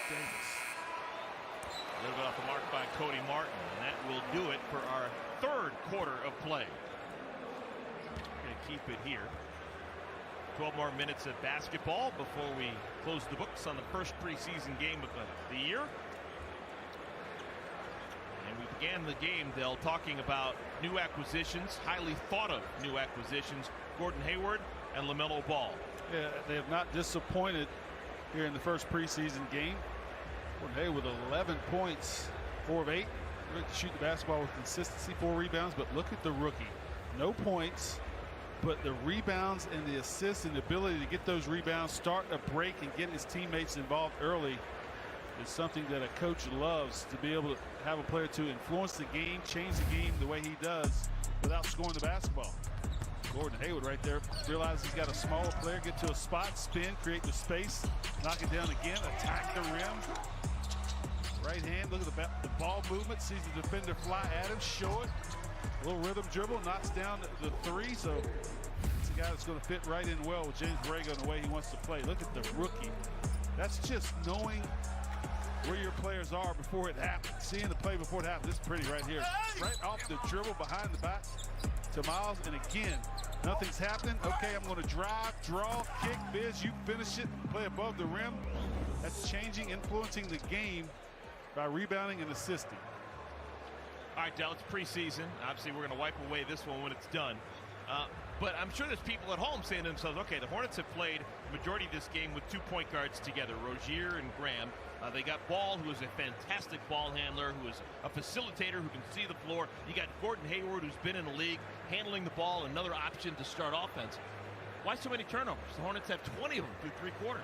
Davis. A little bit off the mark by Cody Martin, and that will do it for our third quarter of play. Going to keep it here. 12 more minutes of basketball before we close the books on the first preseason game of the year. And we began the game, Dell, talking about new acquisitions, highly thought of new acquisitions, Gordon Hayward and LaMelo Ball. Yeah, they have not disappointed here in the first preseason game. Gordon Hayward with 11 points, 4 of 8. Really shoot the basketball with consistency, 4 rebounds, but look at the rookie. No points, but the rebounds and the assists and the ability to get those rebounds, start a break and get his teammates involved early is something that a coach loves, to be able to have a player to influence the game, change the game the way he does without scoring the basketball. Gordon Hayward right there realizes he's got a smaller player, get to a spot, spin, create the space, knock it down again, attack the rim. Right hand, look at the ball movement, sees the defender fly at him, show it. A little rhythm dribble, knocks down the 3, so it's a guy that's going to fit right in well with James Borrego and the way he wants to play. Look at the rookie. That's just knowing where your players are before it happens. Seeing the play before it happens. This is pretty right here. Right off the dribble behind the back to Miles, and again, nothing's happening. Okay, I'm going to drive, draw, kick, Biz, you finish it, play above the rim. That's changing, influencing the game by rebounding and assisting. All right, Dell, it's preseason. Obviously, we're going to wipe away this one when it's done. But I'm sure there's people at home saying to themselves, okay, the Hornets have played the majority of this game with 2 point guards together, Rozier and Graham. They got Ball, who is a fantastic ball handler, who is a facilitator, who can see the floor. You got Gordon Hayward, who's been in the league, handling the ball, another option to start offense. Why so many turnovers? The Hornets have 20 of them through 3 quarters.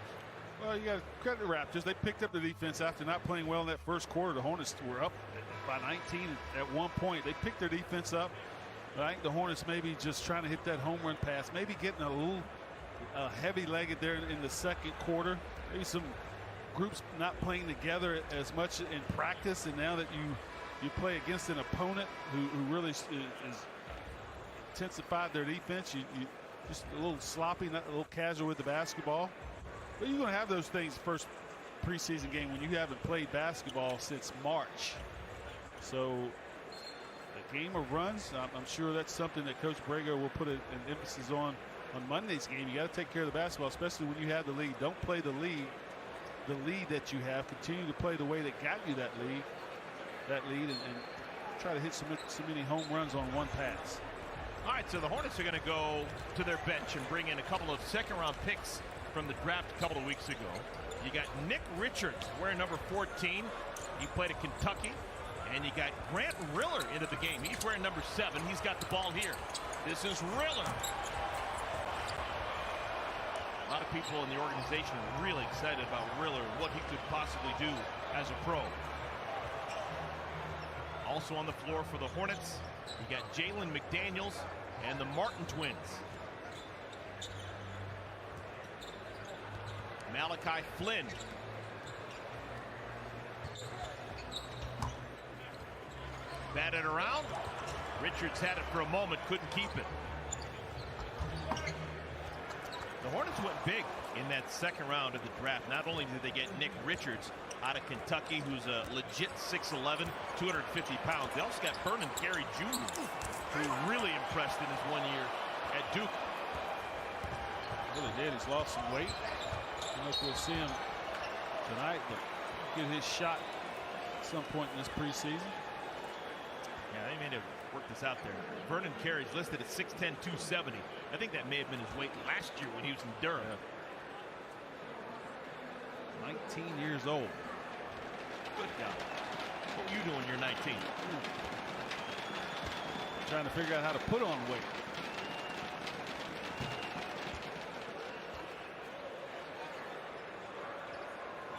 Well, you got to credit the Raptors. They picked up the defense after not playing well in that first quarter. The Hornets were up by 19 at one point. They picked their defense up. But I think the Hornets maybe just trying to hit that home run pass, maybe getting a little heavy-legged there in the second quarter. Maybe some groups not playing together as much in practice, and now that you play against an opponent who really is intensified their defense, you just a little sloppy, not a little casual with the basketball. But you're going to have those things first preseason game when you haven't played basketball since March. So a game of runs, I'm sure that's something that Coach Borrego will put an emphasis on Monday's game. You got to take care of the basketball, especially when you have the lead. Don't play the lead that you have. Continue to play the way that got you that lead, and try to hit so many home runs on one pass. All right, so the Hornets are going to go to their bench and bring in a couple of second-round picks from the draft a couple of weeks ago. You got Nick Richards wearing number 14. He played at Kentucky. And you got Grant Riller into the game. He's wearing number 7. He's got the ball here. This is Riller. A lot of people in the organization are really excited about Riller, what he could possibly do as a pro. Also on the floor for the Hornets, you got Jalen McDaniels and the Martin twins. Malachi Flynn. Batted around. Richards had it for a moment, couldn't keep it. The Hornets went big in that second round of the draft. Not only did they get Nick Richards out of Kentucky, who's a legit 6'11", 250 pounds. They also got Vernon Carey Jr., who really impressed in his 1 year at Duke. Really did. He's lost some weight. I don't know if we'll see him tonight, but get his shot at some point in this preseason. Yeah, they may have worked this out there. Vernon Carey's listed at 6'10", 270. I think that may have been his weight last year when he was in Durham. 19 years old. Good God. What were you doing when you're 19? Trying to figure out how to put on weight.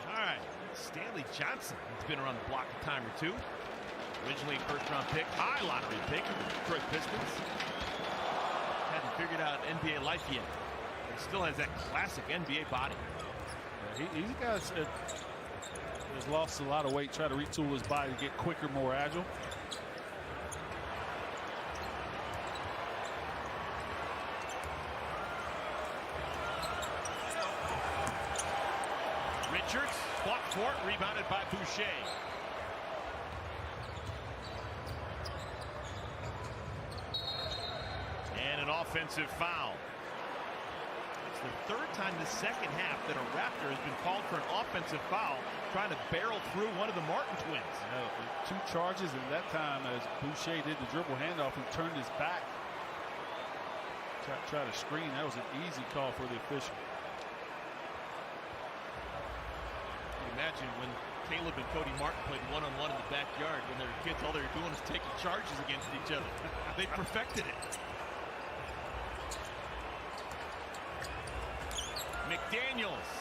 All right, Stanley Johnson. He's been around the block a time or two. Originally first-round pick, high lottery pick of the Detroit Pistons. Hadn't figured out NBA life yet. But he still has that classic NBA body. Yeah, he's a guy that has lost a lot of weight, try to retool his body to get quicker, more agile. Richards fought for it, rebounded by Boucher. And an offensive foul. It's the third time this second half that a Raptor has been called for an offensive foul, trying to barrel through one of the Martin twins. Two charges, and that time as Boucher did the dribble handoff and turned his back. Try to screen. That was an easy call for the official. Imagine when Caleb and Cody Martin played one-on-one in the backyard when they were kids. All they were doing is taking charges against each other. They perfected it. McDaniels.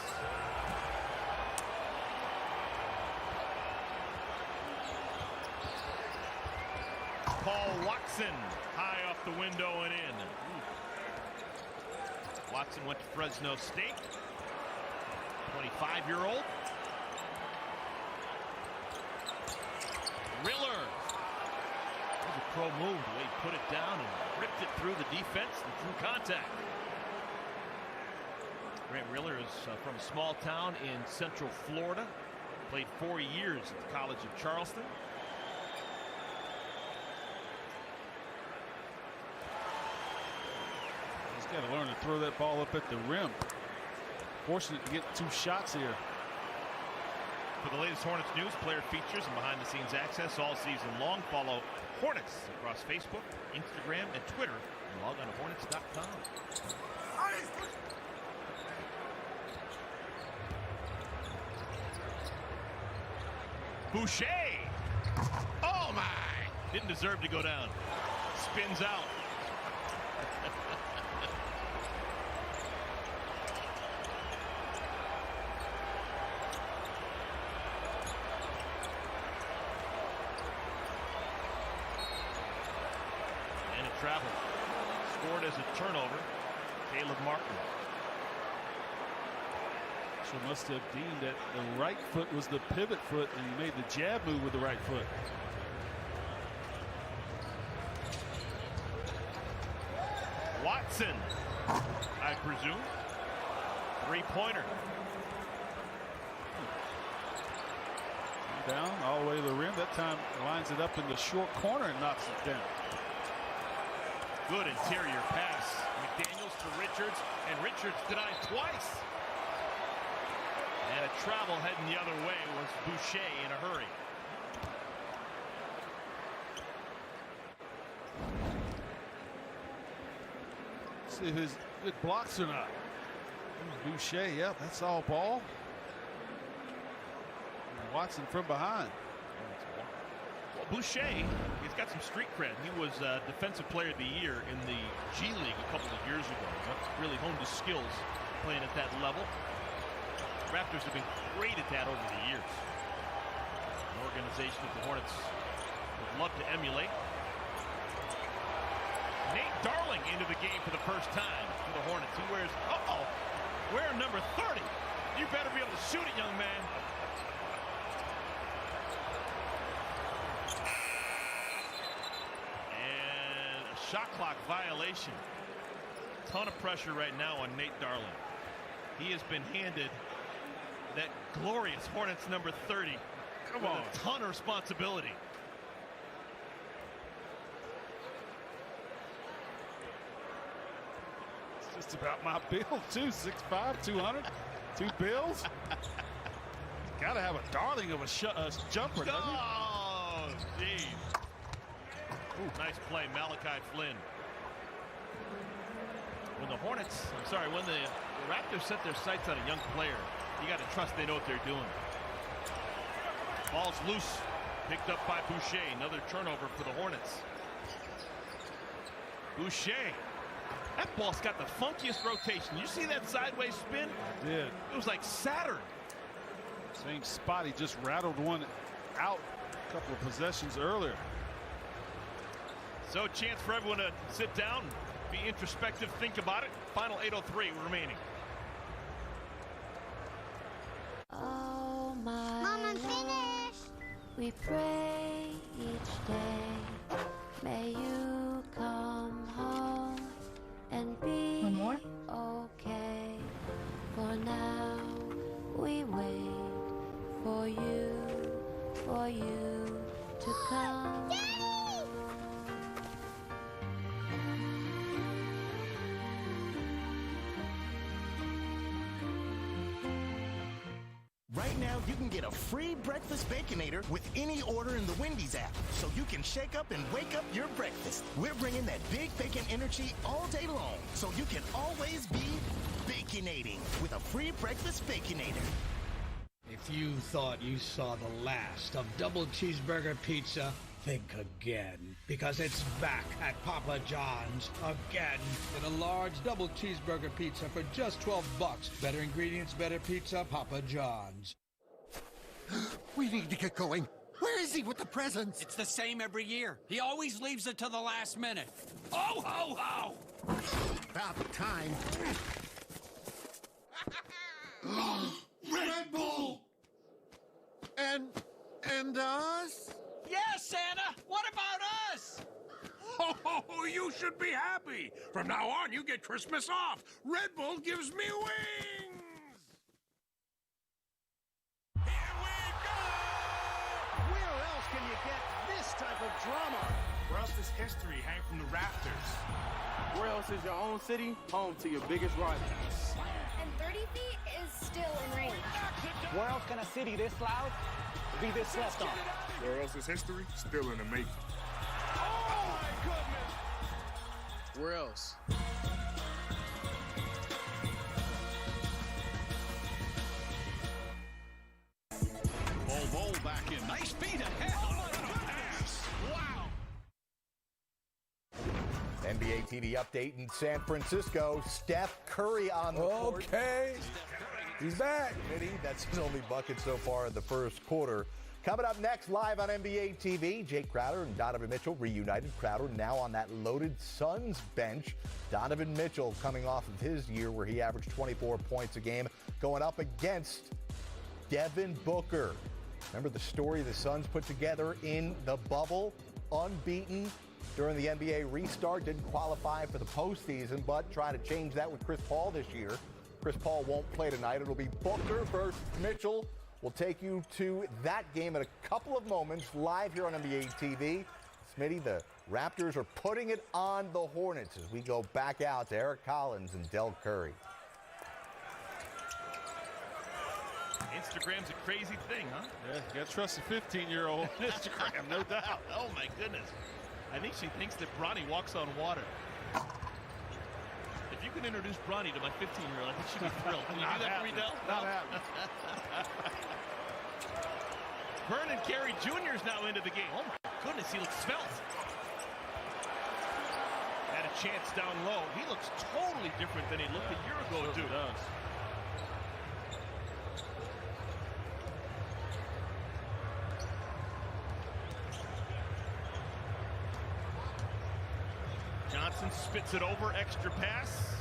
Paul Watson high off the window and in. Watson went to Fresno State. 25-year-old. Riller. That was a pro move, the way he put it down and ripped it through the defense and through contact. Grant Riller is from a small town in Central Florida. Played 4 years at the College of Charleston. He's got to learn to throw that ball up at the rim. Fortunate to get 2 shots here. For the latest Hornets news, player features, and behind-the-scenes access all season long, follow Hornets across Facebook, Instagram, and Twitter, and log on to Hornets.com. Boucher! Oh my! Didn't deserve to go down. Spins out. And it traveled. Scored as a turnover. Caleb Martin. So must have deemed that the right foot was the pivot foot, and he made the jab move with the right foot. Watson, I presume. 3-pointer. Down all the way to the rim. That time lines it up in the short corner and knocks it down. Good interior pass. McDaniels to Richards, and Richards denied twice. And a travel heading the other way was Boucher in a hurry. See if his good blocks or not. Boucher, yep, that's all ball. Watson from behind. Well, Boucher, he's got some street cred. He was Defensive Player of the Year in the G League a couple of years ago. Really honed his skills playing at that level. Raptors have been great at that over the years. An organization that the Hornets would love to emulate. Nate Darling into the game for the first time for the Hornets. He wears, wearing number 30. You better be able to shoot it, young man. And a shot clock violation. Ton of pressure right now on Nate Darling. He has been handed that glorious Hornets number 30. Come on. A ton of responsibility. It's just about my build, too. 6'5", 200, 2 bills. Got to have a darling of a jumper, doesn't he? Oh, geez. Nice play, Malachi Flynn. When the Hornets, when the Raptors set their sights on a young player, you got to trust they know what they're doing. Ball's loose, picked up by Boucher. Another turnover for the Hornets. Boucher. That ball's got the funkiest rotation. You see that sideways spin? I did. It was like Saturn. Same spot. He just rattled one out a couple of possessions earlier. So a chance for everyone to sit down, be introspective, think about it. Final 8:03 remaining. Oh my Mama, finish! We pray each day, may you come home and be okay. For now, we wait for you to come. Daddy! Right now, you can get a free breakfast Baconator with any order in the Wendy's app, so you can shake up and wake up your breakfast. We're bringing that big bacon energy all day long, so you can always be baconating with a free breakfast Baconator. If you thought you saw the last of double cheeseburger pizza, think again, because it's back at Papa John's again in a large double cheeseburger pizza for just $12. Better ingredients, better pizza, Papa John's. We need to get going. Where is he with the presents? It's the same every year. He always leaves it to the last minute. Ho, ho, ho! About time. Red Bull! And us? Yes, Santa! What about us? Oh, you should be happy. From now on, you get Christmas off. Red Bull gives me wings. Where else can you get this type of drama? Where else does history hang from the rafters? Where else is your own city home to your biggest rivals? And 30 feet is still in range. Where else can a city this loud be this slept on? Where else is history still in the making? Oh my goodness! Where else? Bol back in. Nice feet ahead. Wow. NBA TV update in San Francisco. Steph Curry on the court. Okay. He's back. That's his only bucket so far in the first quarter. Coming up next, live on NBA TV, Jake Crowder and Donovan Mitchell reunited. Crowder now on that loaded Suns bench. Donovan Mitchell coming off of his year where he averaged 24 points a game, going up against Devin Booker. Remember the story the Suns put together in the bubble? Unbeaten during the NBA restart, didn't qualify for the postseason, but try to change that with Chris Paul this year. Chris Paul won't play tonight. It'll be Booker versus Mitchell. We'll take you to that game in a couple of moments live here on NBA TV. Smitty, the Raptors are putting it on the Hornets as we go back out to Eric Collins and Del Curry. Instagram's a crazy thing, huh? Yeah, you got to trust a 15-year-old on Instagram, no doubt. Oh, my goodness. I think she thinks that Bronny walks on water. If you can introduce Bronny to my 15-year-old, I think she'd be thrilled. Can you do that for me, Dell? Not happening. Vernon Carey Jr. is now into the game. Oh, my goodness, he looks svelte. Had a chance down low. He looks totally different than he looked a year ago, too. He does. Johnson spits it over, extra pass.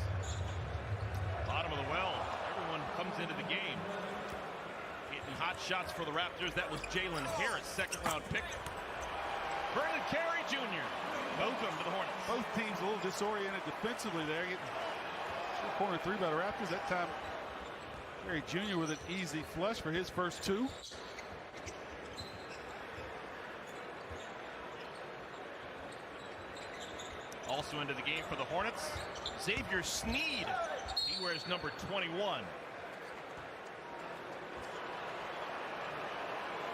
Bottom of the well. Everyone comes into the game. Hitting hot shots for the Raptors. That was Jalen Harris, second-round pick. Vernon Carey Jr. Welcome to the Hornets. Both teams a little disoriented defensively there. Getting corner three by the Raptors. That time, Carey Jr. with an easy flush for his first two. Also into the game for the Hornets, Xavier Sneed. He wears number 21.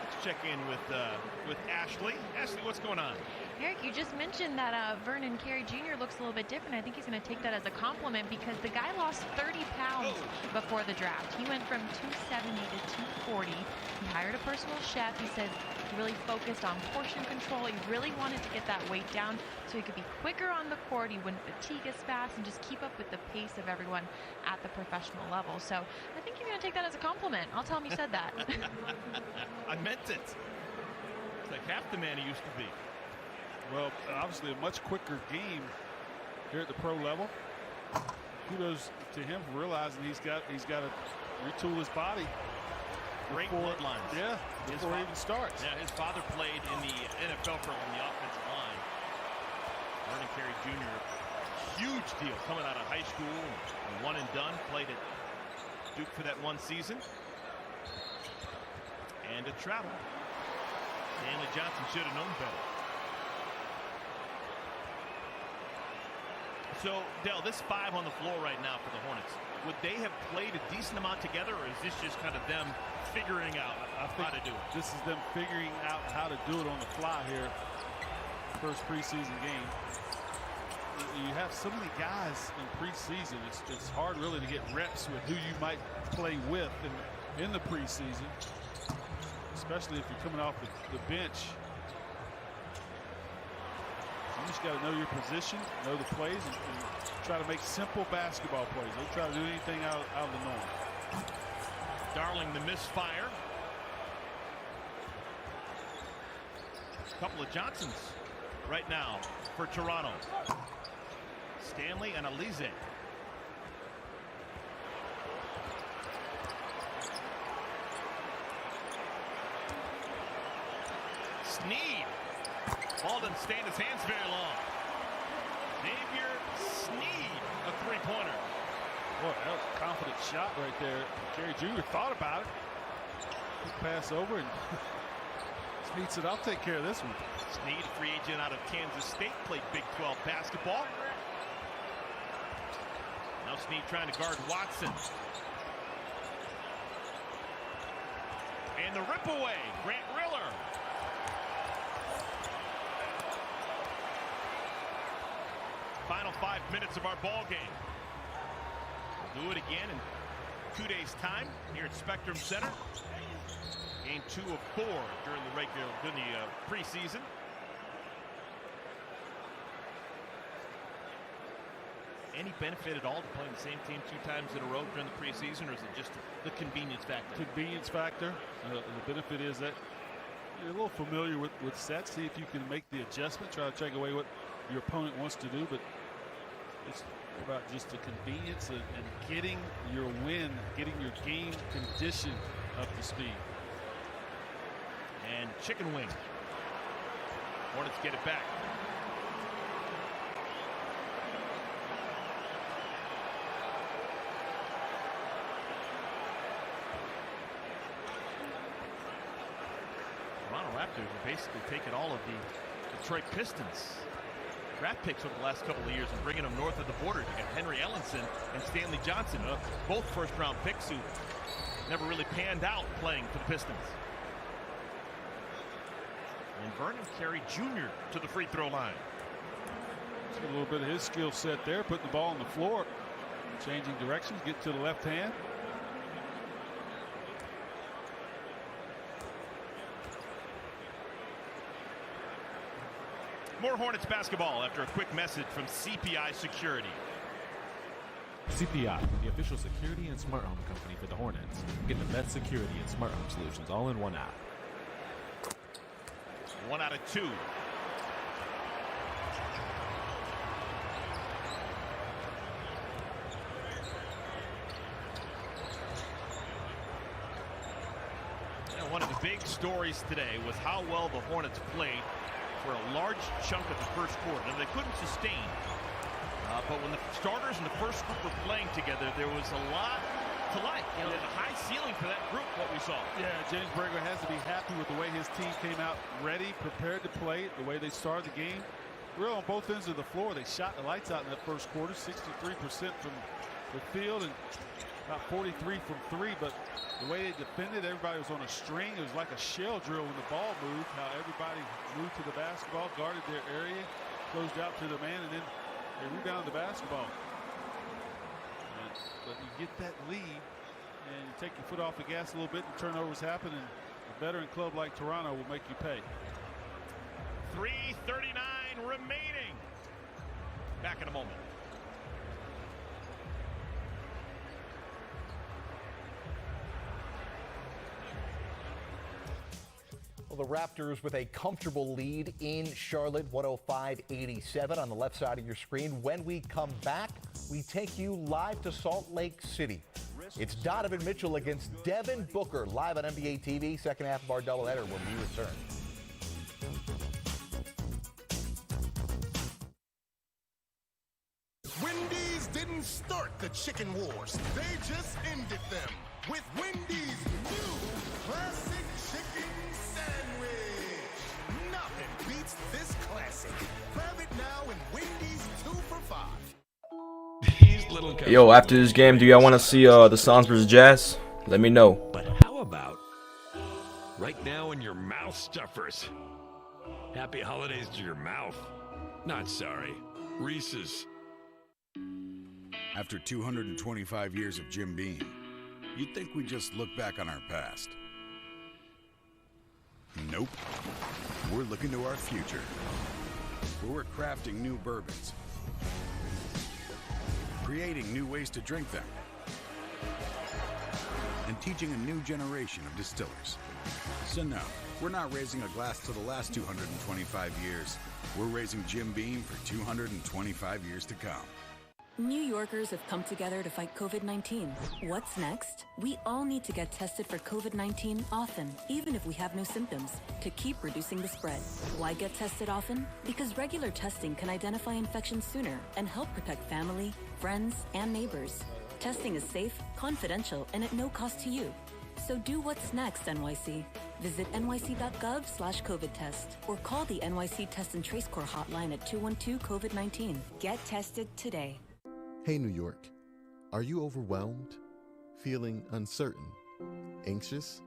Let's check in with Ashley. Ashley, what's going on? Eric, you just mentioned that Vernon Carey Jr. looks a little bit different. I think he's going to take that as a compliment because the guy lost 30 pounds before the draft. He went from 270 to 240. He hired a personal chef. He said he really focused on portion control. He really wanted to get that weight down so he could be quicker on the court. He wouldn't fatigue as fast and just keep up with the pace of everyone at the professional level. So I think you're going to take that as a compliment. I'll tell him you said that. I meant it. It's like half the man he used to be. Well, obviously a much quicker game here at the pro level. Kudos to him for realizing he's got to retool his body. Great bloodlines. Yeah, before he even starts. Yeah, his father played in the NFL on the offensive line. Vernon Carey Jr. Huge deal coming out of high school. One and done. Played at Duke for that one season. And to travel. Stanley Johnson should have known better. So, Dell, this five on the floor right now for the Hornets, would they have played a decent amount together, or is this just kind of them figuring out how to do it? This is them figuring out how to do it on the fly here. First preseason game. You have so many guys in preseason. It's hard really to get reps with who you might play with in the preseason, especially if you're coming off the bench. You just got to know your position, know the plays, and try to make simple basketball plays. Don't try to do anything out of the norm. Darling, the misfire. A couple of Johnsons right now for Toronto. Stanley and Alize. Sneed. Ball doesn't stay in his hands very long. Xavier Sneed, a three-pointer. Boy, that was a confident shot right there. Carey Jr. thought about it. Quick pass over, and Sneed said, I'll take care of this one. Sneed, free agent out of Kansas State, played Big 12 basketball. Now Sneed trying to guard Watson. And the rip away, Grant Riller. Final 5 minutes of our ball game. We'll do it again in 2 days' time here at Spectrum Center. Game 2 of 4 during the preseason. Any benefit at all to playing the same team 2 times in a row during the preseason, or is it just the convenience factor? Convenience factor. The benefit is that you're a little familiar with sets. See if you can make the adjustment. Try to take away what your opponent wants to do, but it's about just the convenience and getting your win, getting your game condition up to speed. And chicken wing. Hornets get it back. Toronto Raptors are basically taking all of the Detroit Pistons draft picks over the last couple of years and bringing them north of the border. You got Henry Ellenson and Stanley Johnson, both first-round picks who never really panned out playing for the Pistons. And Vernon Carey Jr. to the free throw line. A little bit of his skill set there, putting the ball on the floor. Changing directions, get to the left hand. More Hornets basketball after a quick message from CPI Security. CPI, the official security and smart home company for the Hornets. Get the best security and smart home solutions all in one app. 1 out of 2. And one of the big stories today was how well the Hornets played for a large chunk of the first quarter. And they couldn't sustain. But when the starters and the first group were playing together, there was a lot to like. You know, there's a high ceiling for that group, what we saw. Yeah, James Borrego has to be happy with the way his team came out ready, prepared to play, the way they started the game. Real on both ends of the floor. They shot the lights out in that first quarter, 63% from the field and about 43 from 3. But the way they defended, everybody was on a string. It was like a shell drill when the ball moved, how everybody moved to the basketball, guarded their area, closed out to the man, and then they rebounded the basketball. But you get that lead, and you take your foot off the gas a little bit, and turnovers happen, and a veteran club like Toronto will make you pay. 3:39 remaining. Back in a moment. Well, the Raptors with a comfortable lead in Charlotte, 105-87 on the left side of your screen. When we come back, we take you live to Salt Lake City. It's Donovan Mitchell against Devin Booker live on NBA TV. Second half of our doubleheader when we return. Wendy's didn't start the chicken wars. They just ended them with Wendy's new classic chicken sandwich. Nothing beats this classic. Grab it now in Wendy's 2 for $5. Yo, after this game, do y'all want to see the Suns vs Jazz? Let me know. But how about right now in your mouth stuffers? Happy holidays to your mouth. Not sorry. Reese's. After 225 years of Jim Beam, you'd think we'd just look back on our past. Nope. We're looking to our future, where we're crafting new bourbons, creating new ways to drink them, and teaching a new generation of distillers. So no, we're not raising a glass to the last 225 years. We're raising Jim Beam for 225 years to come. New Yorkers have come together to fight COVID-19. What's next? We all need to get tested for COVID-19 often, even if we have no symptoms, to keep reducing the spread. Why get tested often? Because regular testing can identify infections sooner and help protect family, friends, and neighbors. Testing is safe, confidential, and at no cost to you. So do what's next, NYC. Visit nyc.gov/COVID test or call the NYC Test and Trace Corps hotline at 212-COVID-19. Get tested today. Hey, New York. Are you overwhelmed? Feeling uncertain? Anxious?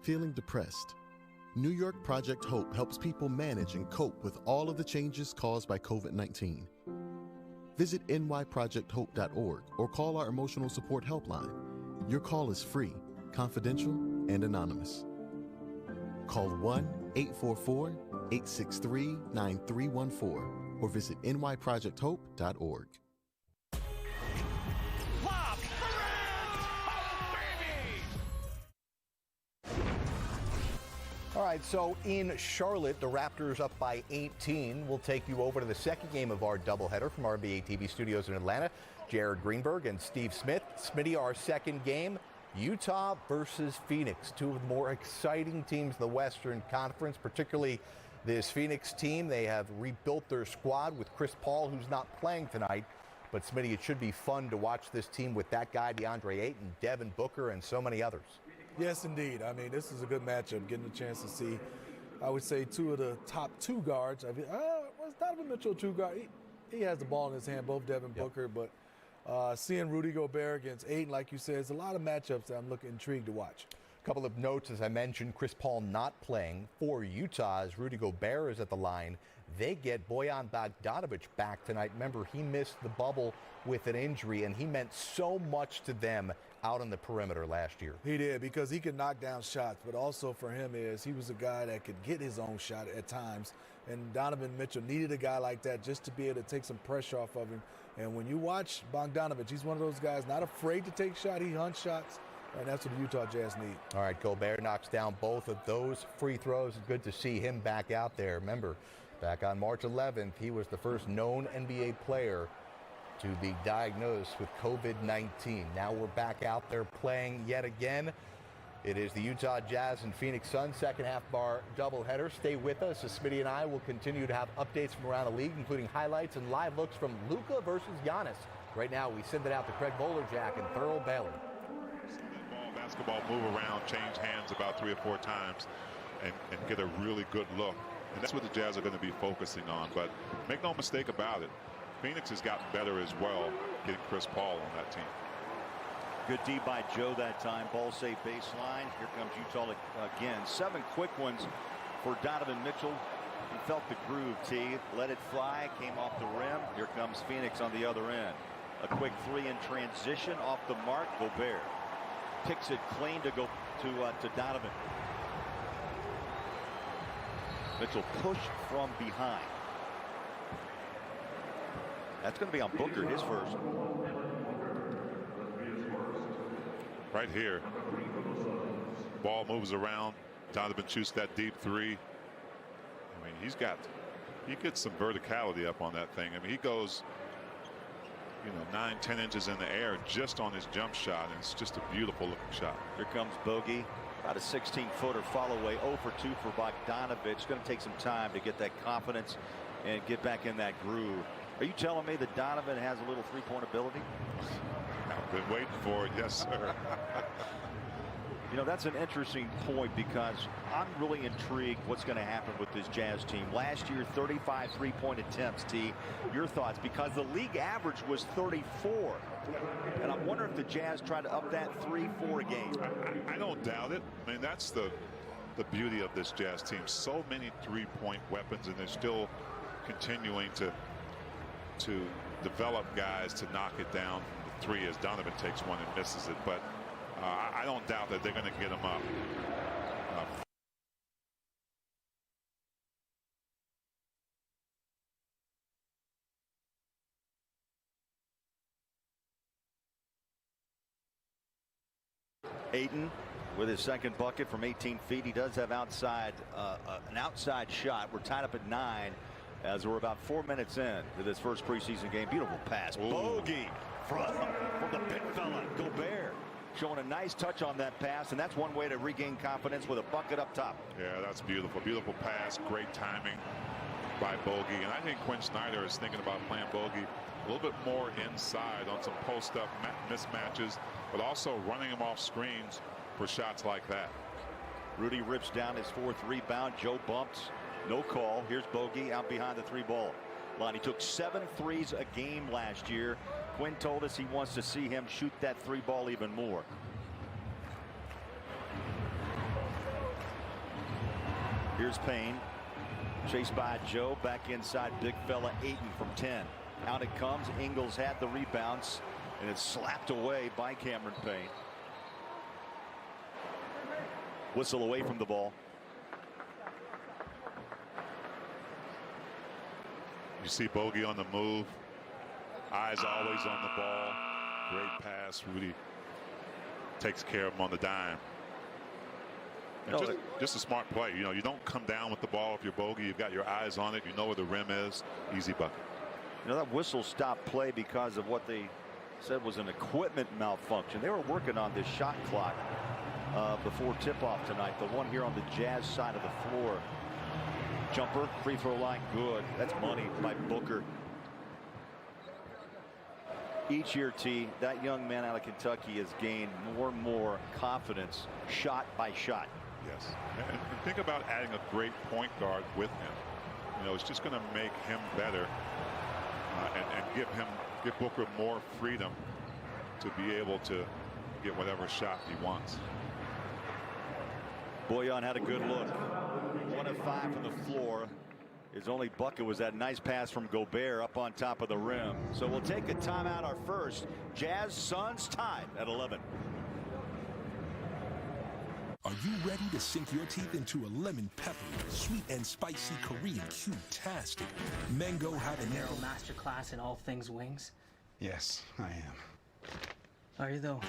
Feeling depressed? New York Project Hope helps people manage and cope with all of the changes caused by COVID-19. Visit nyprojecthope.org or call our emotional support helpline. Your call is free, confidential, and anonymous. Call 1-844-863-9314 or visit nyprojecthope.org. All right, so in Charlotte, the Raptors up by 18. We'll take you over to the second game of our doubleheader from our NBA TV studios in Atlanta. Jared Greenberg and Steve Smith. Smitty, our second game, Utah versus Phoenix. Two of the more exciting teams in the Western Conference, particularly this Phoenix team. They have rebuilt their squad with Chris Paul, who's not playing tonight. But, Smitty, it should be fun to watch this team with that guy, DeAndre Ayton, Devin Booker, and so many others. Yes, indeed. I mean, this is a good matchup. Getting a chance to see, I would say, two of the top two guards. Was Donovan Mitchell a two guard? He has the ball in his hand, both Devin Booker. But seeing Rudy Gobert against Ayton, like you said, there's a lot of matchups that I'm intrigued to watch. A couple of notes, as I mentioned, Chris Paul not playing for Utah as Rudy Gobert is at the line. They get Bojan Bogdanovic back tonight. Remember, he missed the bubble with an injury, and he meant so much to them out on the perimeter last year. He did, because he could knock down shots, but also for him is he was a guy that could get his own shot at times. And Donovan Mitchell needed a guy like that just to be able to take some pressure off of him. And when you watch Bogdanovic, he's one of those guys not afraid to take shots. He hunts shots, and that's what the Utah Jazz need. All right, Gobert knocks down both of those free throws. It's good to see him back out there. Remember, back on March 11th, he was the first known NBA player to be diagnosed with COVID-19. Now we're back out there playing yet again. It is the Utah Jazz and Phoenix Suns second half bar doubleheader. Stay with us as Smitty and I will continue to have updates from around the league, including highlights and live looks from Luka versus Giannis. Right now, we send it out to Craig Bolerjack in Thurl, Baylor. Basketball move around, change hands about 3 or 4 times, and get a really good look. And that's what the Jazz are going to be focusing on. But make no mistake about it, Phoenix has gotten better as well, getting Chris Paul on that team. Good D by Joe that time. Ball safe baseline. Here comes Utah again. 7 quick ones for Donovan Mitchell. He felt the groove, T. Let it fly. Came off the rim. Here comes Phoenix on the other end. A quick 3 in transition off the mark. Gobert kicks it clean to go to Donovan. Mitchell pushed from behind. That's going to be on Booker, his first. Right here, ball moves around. Donovan shoots that deep 3. I mean, he gets some verticality up on that thing. I mean, he goes, 9-10 inches in the air just on his jump shot, and it's just a beautiful looking shot. Here comes Bogey, about a 16-footer follow away, 0 for 2 for Bogdanovic. It's going to take some time to get that confidence and get back in that groove. Are you telling me that Donovan has a little three-point ability? I've been waiting for it, yes, sir. That's an interesting point, because I'm really intrigued what's going to happen with this Jazz team. Last year, 35 three-point attempts, T. Your thoughts? Because the league average was 34. And I wonder if the Jazz try to up that 3-4 a game. I don't doubt it. I mean, that's the beauty of this Jazz team. So many three-point weapons, and they're still continuing to develop guys to knock it down the 3 as Donovan takes one and misses it. But I don't doubt that they're going to get him up. Ayton with his second bucket from 18 feet. He does have an outside shot. We're tied up at 9 as we're about 4 minutes in to this first preseason game. Beautiful pass. Ooh. Bogey from the big fella, Gobert. Showing a nice touch on that pass, and that's one way to regain confidence with a bucket up top. Yeah, that's beautiful. Beautiful pass. Great timing by Bogey. And I think Quinn Snyder is thinking about playing Bogey a little bit more inside on some post-up mismatches, but also running him off screens for shots like that. Rudy rips down his 4th rebound. Joe bumps. No call. Here's Bogey out behind the 3-ball line. He took 7 threes a game last year. Quinn told us he wants to see him shoot that 3-ball even more. Here's Payne. Chased by Joe. Back inside, big fella Ayton from 10. Out it comes. Ingles had the rebounds, and it's slapped away by Cameron Payne. Whistle away from the ball. You see Bogey on the move. Eyes always on the ball. Great pass. Rudy takes care of him on the dime. Just a smart play. You don't come down with the ball if you're Bogey. You've got your eyes on it. You know where the rim is. Easy bucket. That whistle stopped play because of what they said was an equipment malfunction. They were working on this shot clock before tip-off tonight. The one here on the Jazz side of the floor. Jumper, free throw line, good. That's money by Booker. Each year, T, that young man out of Kentucky has gained more and more confidence shot by shot. Yes. And think about adding a great point guard with him. It's just going to make him better and give Booker more freedom to be able to get whatever shot he wants. Bojan had a good look. 1 of 5 from the floor. His only bucket was that nice pass from Gobert up on top of the rim. So we'll take a timeout, our first. Jazz Suns tied at 11. Are you ready to sink your teeth into a lemon pepper, sweet and spicy Korean cute-tastic mango habanero masterclass in all things wings? Yes, I am. Are you though?